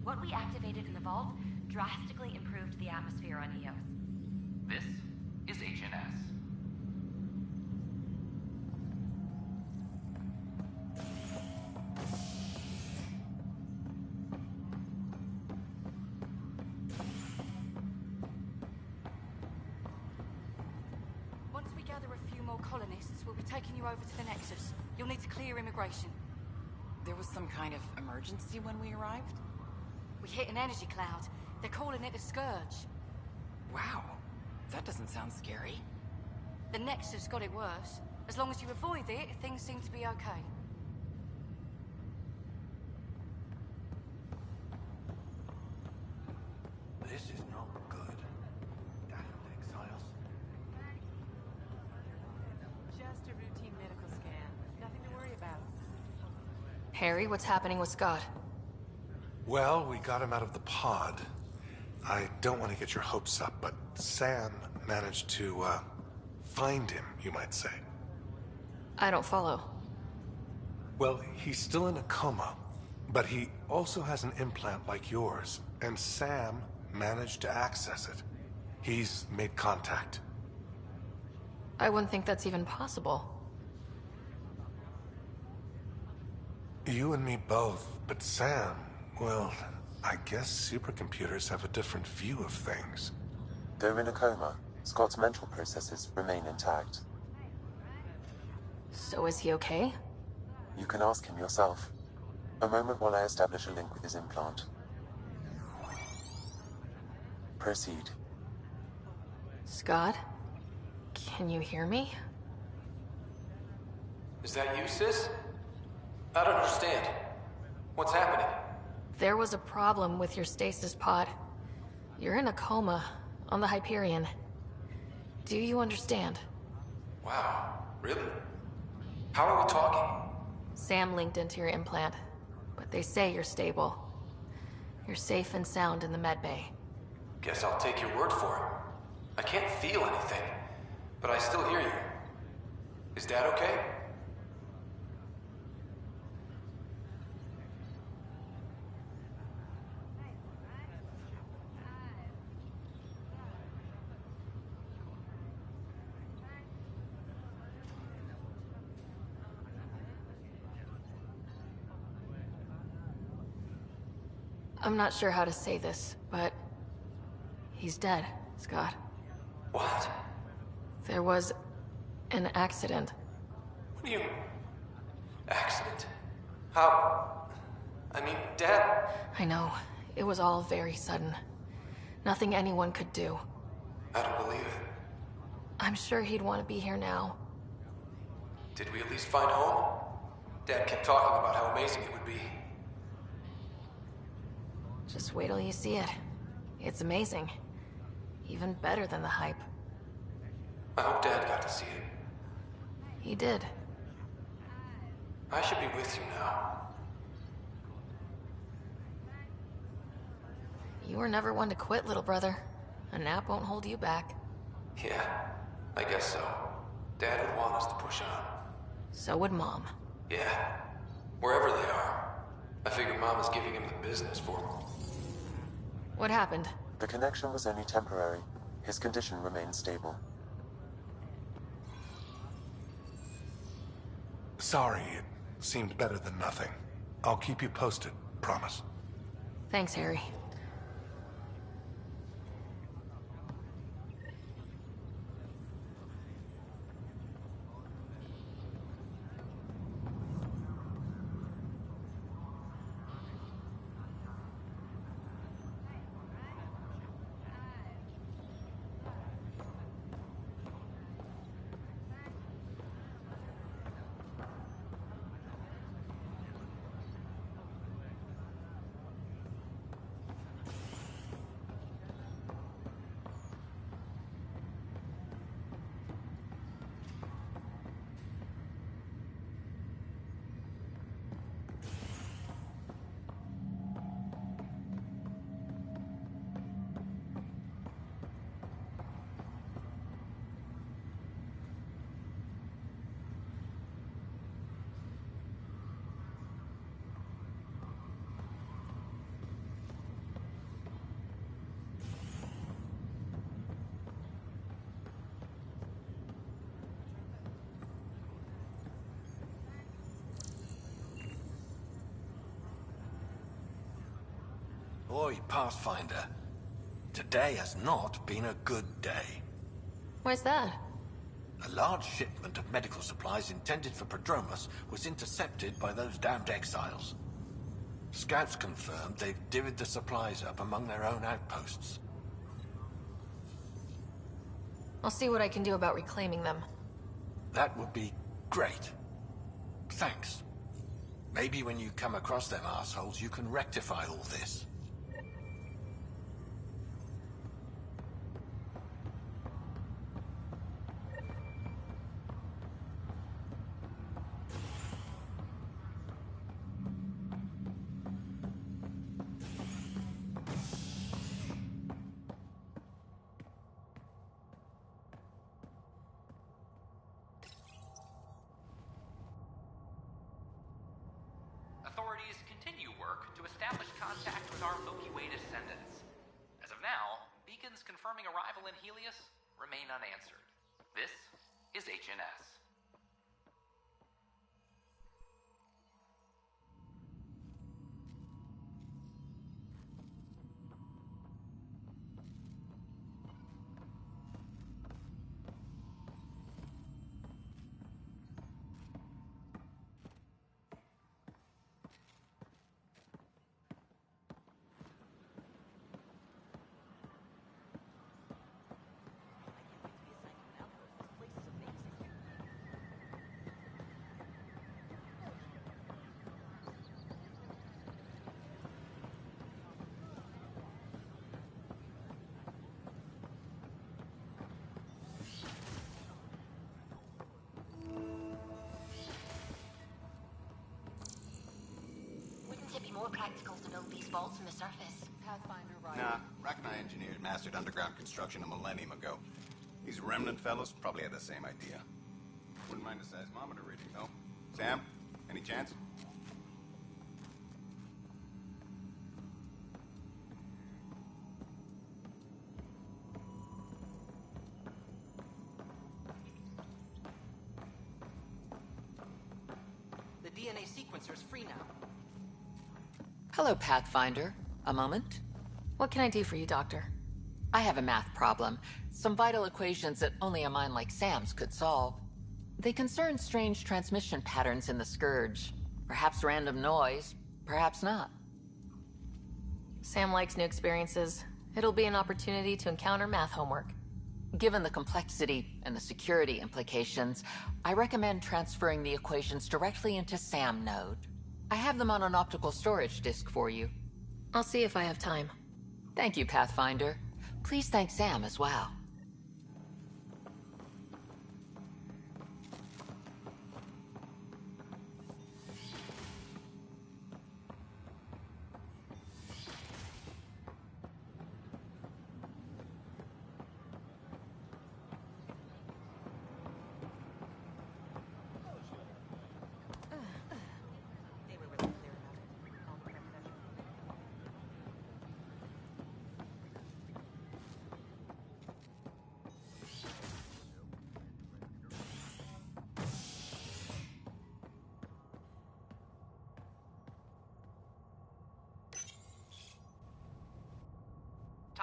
S13: What we activated in the vault drastically improved the atmosphere on Eos.
S14: This is HNS.
S17: Once we gather a few more colonists, we'll be taking you over to the Nexus. You'll need to clear immigration.
S19: There was some kind of emergency when we arrived?
S17: We hit an energy cloud. They're calling it a scourge.
S19: Wow. That doesn't sound scary.
S17: The Nexus got it worse. As long as you avoid it, things seem to be okay.
S5: This is not good. Damn exiles.
S25: Just a routine medical scan. Nothing to worry about.
S2: Harry, what's happening with Scott?
S5: Well, we got him out of the pod. I don't want to get your hopes up, but Sam managed to, find him, you might say.
S2: I don't follow.
S5: Well, he's still in a coma, but he also has an implant like yours, and Sam managed to access it. He's made contact.
S2: I wouldn't think that's even possible.
S5: You and me both, but Sam, well, I guess supercomputers have a different view of things.
S1: Though in a coma, Scott's mental processes remain intact.
S2: So is he okay?
S1: You can ask him yourself. A moment while I establish a link with his implant. Proceed.
S2: Scott? Can you hear me?
S26: Is that you, sis? I don't understand. What's happening?
S2: There was a problem with your stasis pod. You're in a coma on the Hyperion. Do you understand?
S26: Wow, really? How are we talking?
S2: Sam linked into your implant, but they say you're stable. You're safe and sound in the medbay.
S26: Guess I'll take your word for it. I can't feel anything, but I still hear you. Is Dad okay?
S2: I'm not sure how to say this, but he's dead, Scott.
S26: What?
S2: There was an accident.
S26: What do you... Accident? How... I mean, Dad...
S2: I know. It was all very sudden. Nothing anyone could do.
S26: I don't believe it.
S2: I'm sure he'd want to be here now.
S26: Did we at least find home? Dad kept talking about how amazing it would be.
S2: Just wait till you see it. It's amazing. Even better than the hype.
S26: I hope Dad got to see it.
S2: He did.
S26: I should be with you now.
S2: You were never one to quit, little brother. A nap won't hold you back.
S26: Yeah, I guess so. Dad would want us to push on.
S2: So would Mom.
S26: Yeah, wherever they are. I figure Mom is giving him the business for him.
S2: What happened?
S1: The connection was only temporary. His condition remains stable.
S5: Sorry, it seemed better than nothing. I'll keep you posted, promise.
S2: Thanks, Harry.
S7: Oi, Pathfinder. Today has not been a good day.
S2: Why's that?
S7: A large shipment of medical supplies intended for Prodromus was intercepted by those damned exiles. Scouts confirmed they've divvied the supplies up among their own outposts.
S2: I'll see what I can do about reclaiming them.
S7: That would be great. Thanks. Maybe when you come across them assholes, you can rectify all this.
S14: Authorities continue work to establish contact with our Milky Way descendants. As of now, beacons confirming arrival in Helios remain unanswered. This is HNS.
S13: Wouldn't it be more practical to build these vaults on the surface?
S9: Pathfinder, right?
S15: Nah, Rack and I engineered mastered underground construction a millennium ago. These remnant fellows probably had the same idea. Wouldn't mind a seismometer reading, though. Sam, any chance?
S9: The DNA sequencer's free now.
S8: Hello, Pathfinder. A moment?
S2: What can I do for you, Doctor?
S8: I have a math problem. Some vital equations that only a mind like Sam's could solve. They concern strange transmission patterns in the Scourge. Perhaps random noise, perhaps not.
S2: Sam likes new experiences. It'll be an opportunity to encounter math homework.
S8: Given the complexity and the security implications, I recommend transferring the equations directly into SAM node. I have them on an optical storage disk for you.
S2: I'll see if I have time.
S8: Thank you, Pathfinder. Please thank Sam as well.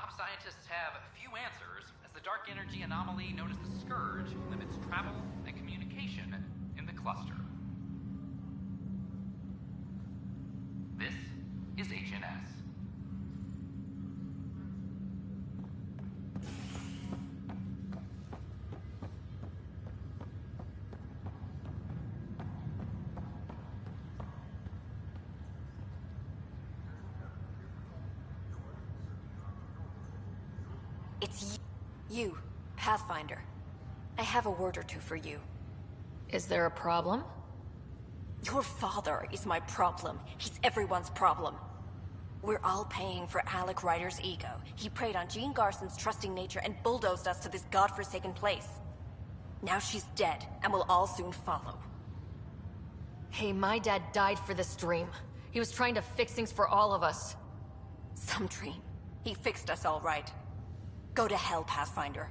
S14: top scientists have few answers, as the dark energy anomaly known as the Scourge limits travel and communication in the cluster. This is HNS.
S17: It's you, Pathfinder. I have a word or two for you.
S2: Is there a problem?
S17: Your father is my problem. He's everyone's problem. We're all paying for Alec Ryder's ego. He preyed on Jean Garson's trusting nature and bulldozed us to this godforsaken place. Now she's dead, and we'll all soon follow.
S2: Hey, my dad died for this dream. He was trying to fix things for all of us.
S17: Some dream. He fixed us all right. Go to hell, Pathfinder.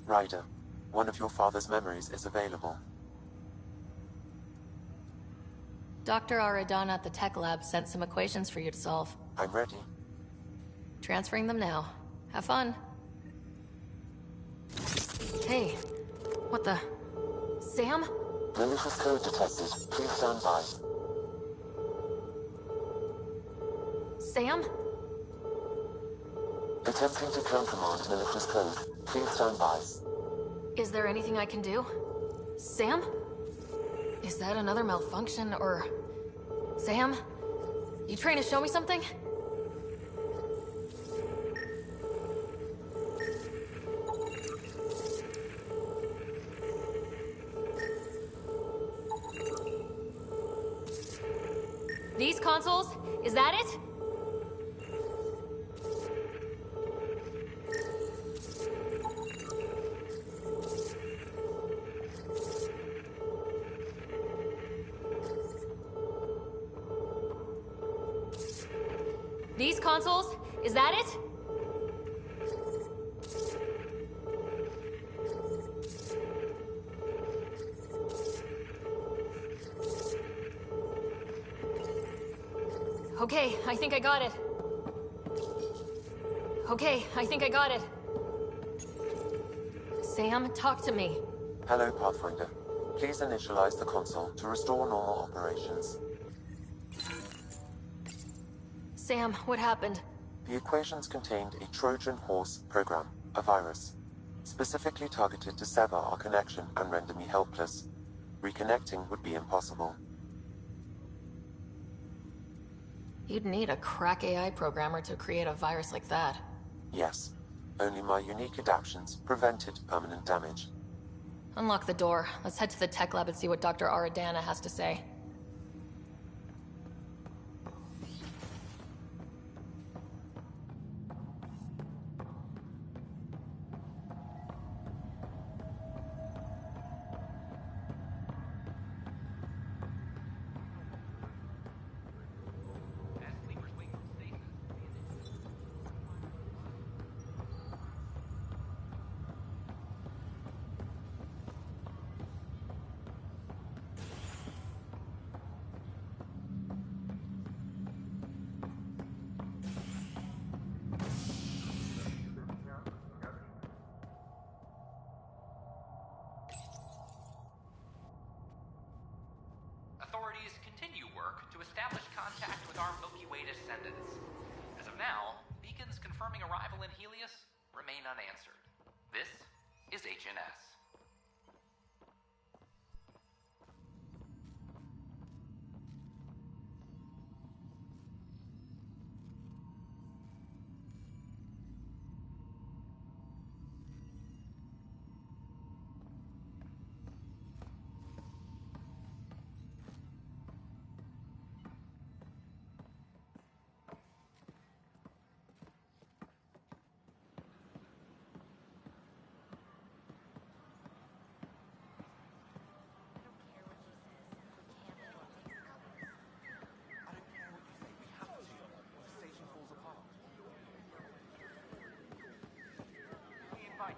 S1: Ryder, one of your father's memories is available.
S2: Dr. Aradana at the tech lab sent some equations for you to solve.
S1: I'm ready.
S2: Transferring them now. Have fun. Hey, what the... Sam?
S1: Malicious code detected. Please stand by.
S2: Sam?
S1: Attempting to countermand malicious code. Please stand by.
S2: Is there anything I can do? Sam? Is that another malfunction, or... Sam? You trying to show me something? These consoles? Is that it? These consoles? Is that it? Okay, I think I got it. Okay, I think I got it. Sam, talk to me.
S1: Hello, Pathfinder. Please initialize the console to restore normal operations.
S2: Sam, what happened?
S1: The equations contained a Trojan horse program, a virus, specifically targeted to sever our connection and render me helpless. Reconnecting would be impossible.
S2: You'd need a crack AI programmer to create a virus like that.
S1: Yes. Only my unique adaptions prevented permanent damage.
S2: Unlock the door. Let's head to the tech lab and see what Dr. Aradana has to say.
S14: our Milky Way descendants. As of now, beacons confirming arrival in Helios remain unanswered. This is HNS.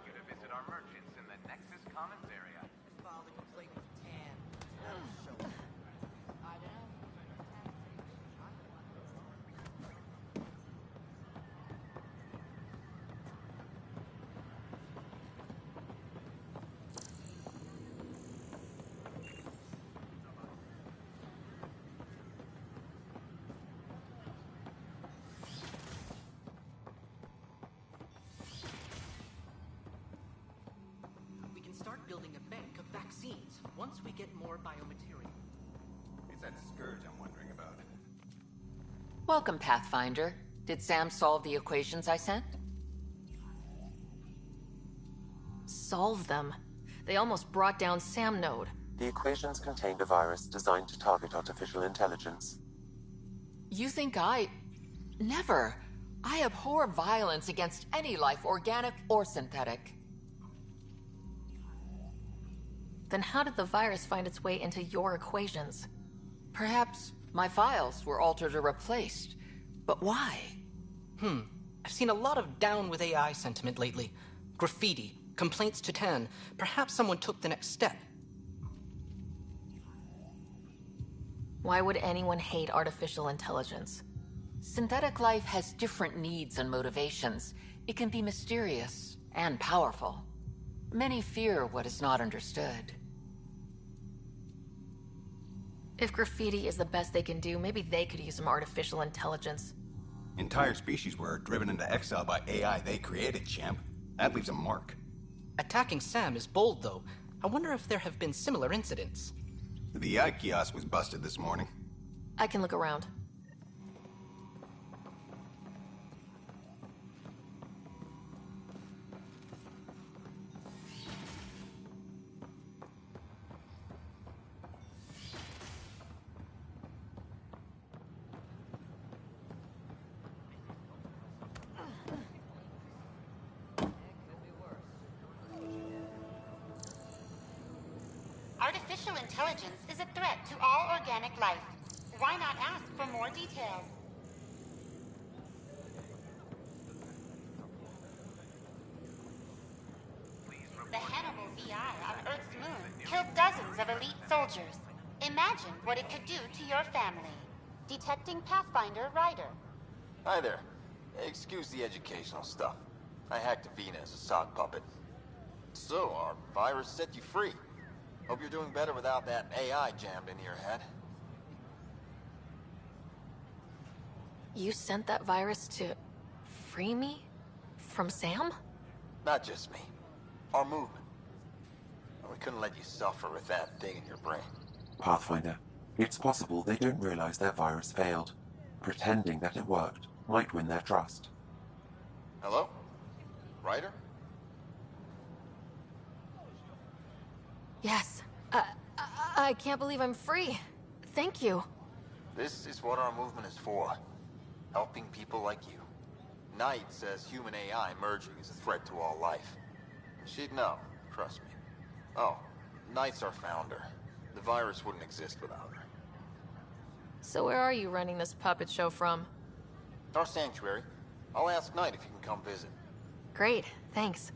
S11: You to visit our merchants in the Nexus Commons area.
S9: File the complaint with Tan. I don't know. We can start building a bank of vaccines once we get more biomaterial.
S15: It's that scourge I'm wondering about.
S8: Welcome, Pathfinder. Did Sam solve the equations I sent?
S2: Solve them. They almost brought down Sam Node.
S1: The equations contained a virus designed to target artificial intelligence.
S8: You think Never. I abhor violence against any life, organic or synthetic.
S2: Then how did the virus find its way into your equations?
S8: Perhaps my files were altered or replaced. But why?
S9: I've seen a lot of down with AI sentiment lately. Graffiti, complaints to Tan. Perhaps someone took the next step.
S2: Why would anyone hate artificial intelligence?
S8: Synthetic life has different needs and motivations. It can be mysterious and powerful. Many fear what is not understood.
S2: If graffiti is the best they can do, maybe they could use some artificial intelligence.
S15: Entire species were driven into exile by AI they created, champ. That leaves a mark.
S9: Attacking Sam is bold, though. I wonder if there have been similar incidents.
S15: The AI kiosk was busted this morning.
S2: I can look around.
S3: Artificial intelligence is a threat to all organic life. Why not ask for more details? The Hannibal VI on Earth's moon killed dozens of elite soldiers. Imagine what it could do to your family. Detecting Pathfinder Ryder.
S6: Hi there. Excuse the educational stuff. I hacked Avina as a sock puppet. So, our virus set you free. Hope you're doing better without that AI jammed into your head.
S2: You sent that virus to free me? From Sam?
S6: Not just me. Our movement. We couldn't let you suffer with that thing in your brain.
S1: Pathfinder, it's possible they don't realize their virus failed. Pretending that it worked might win their trust.
S6: Hello? Ryder?
S2: Yes. I can't believe I'm free. Thank you.
S6: This is what our movement is for. Helping people like you. Knight says human AI merging is a threat to all life. She'd know, trust me. Oh, Knight's our founder. The virus wouldn't exist without her.
S2: So where are you running this puppet show from?
S6: Our sanctuary. I'll ask Knight if you can come visit.
S2: Great, thanks.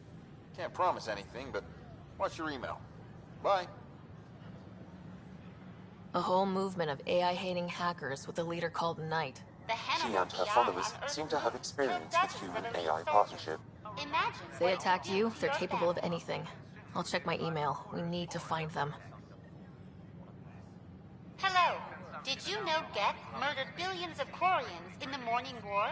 S6: Can't promise anything, but watch your email. Bye.
S2: A whole movement of AI-hating hackers with a leader called Knight.
S1: She and her followers seem to have experience with human-AI partnership.
S2: If they attacked you, they're capable of anything. I'll check my email. We need to find them.
S3: Hello. Did you know Geth murdered billions of Quarians in the Morning War?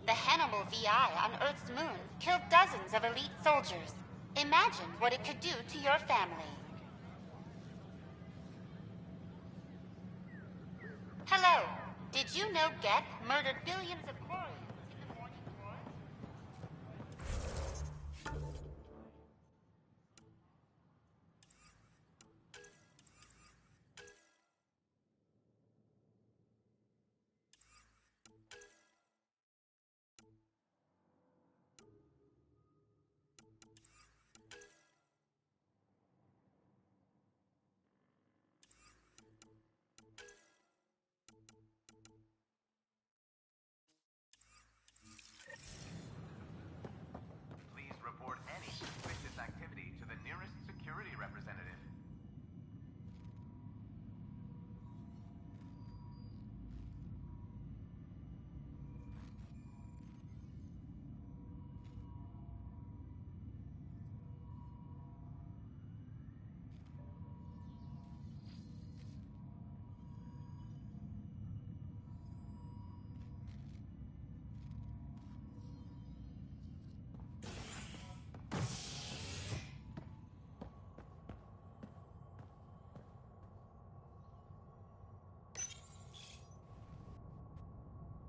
S3: The Hannibal VI on Earth's moon killed dozens of elite soldiers. Imagine what it could do to your family. Hello. Did you know Geth murdered billions of Quarians in the Morning War?
S11: Please report any suspicious activity to the nearest security representative.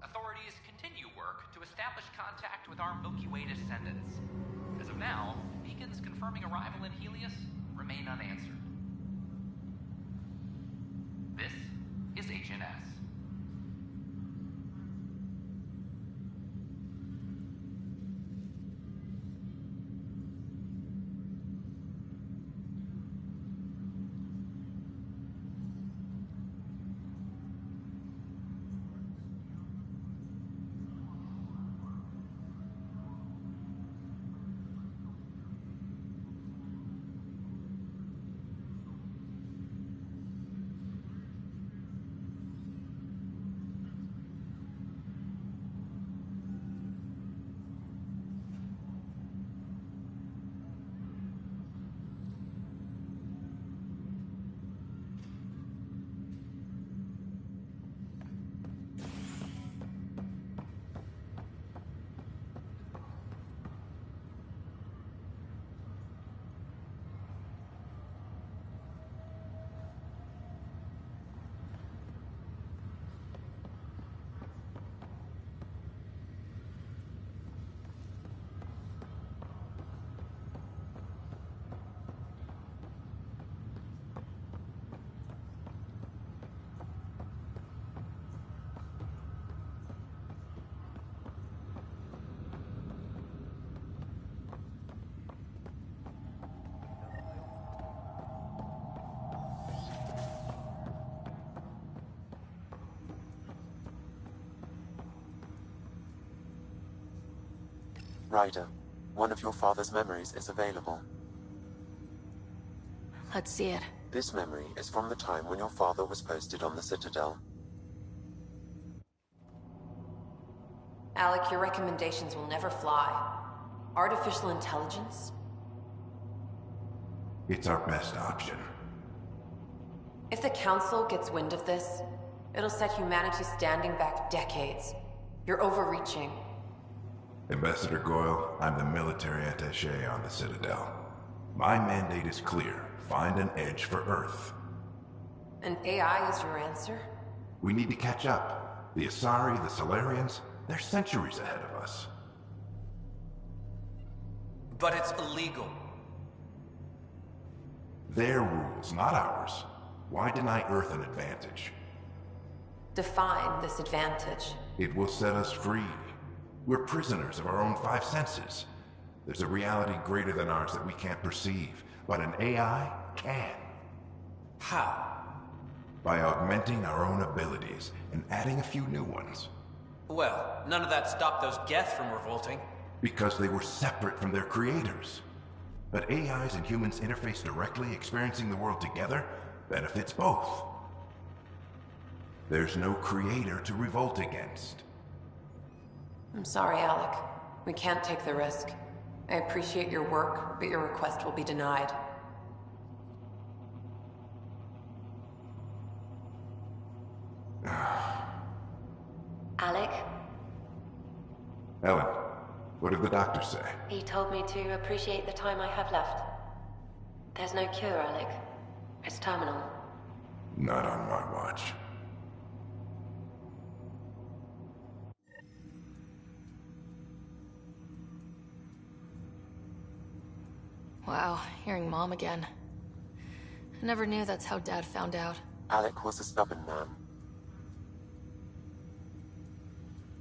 S14: Authorities continue work to establish contact with our Milky Way descendants. As of now, beacons confirming arrival in Helios remain unanswered. This is HNS.
S1: Ryder, one of your father's memories is available.
S2: Let's see it.
S1: This memory is from the time when your father was posted on the Citadel.
S4: Alec, your recommendations will never fly. Artificial intelligence?
S12: It's our best option.
S4: If the Council gets wind of this, it'll set humanity standing back decades. You're overreaching.
S12: Ambassador Goyle, I'm the military attaché on the Citadel. My mandate is clear. Find an edge for Earth.
S4: And AI is your answer?
S12: We need to catch up. The Asari, the Solarians, they're centuries ahead of us.
S9: But it's illegal.
S12: Their rules, not ours. Why deny Earth an advantage?
S4: Define this advantage.
S12: It will set us free. We're prisoners of our own five senses. There's a reality greater than ours that we can't perceive, but an AI can.
S9: How?
S12: By augmenting our own abilities and adding a few new ones.
S9: Well, none of that stopped those Geth from revolting.
S12: Because they were separate from their creators. But AIs and humans interface directly, experiencing the world together, benefits both. There's no creator to revolt against.
S4: I'm sorry, Alec. We can't take the risk. I appreciate your work, but your request will be denied.
S13: Alec,
S12: Ellen, what did the doctor say?
S13: he told me to appreciate the time I have left. There's no cure, Alec. It's terminal.
S12: Not on my watch.
S2: Wow, hearing Mom again. I never knew that's how Dad found out.
S1: Alec was a stubborn man.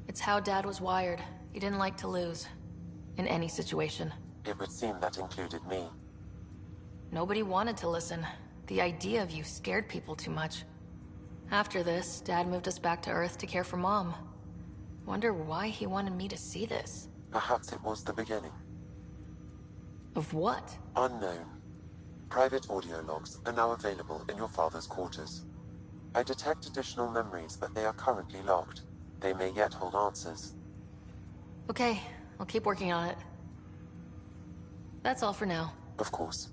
S2: It's how Dad was wired. He didn't like to lose. In any situation.
S1: It would seem that included me.
S2: Nobody wanted to listen. The idea of you scared people too much. After this, Dad moved us back to Earth to care for Mom. Wonder why he wanted me to see this.
S1: Perhaps it was the beginning.
S2: Of what?
S1: Unknown. Private audio logs are now available in your father's quarters. I detect additional memories, but they are currently locked. They may yet hold answers.
S2: Okay, I'll keep working on it. That's all for now.
S1: Of course.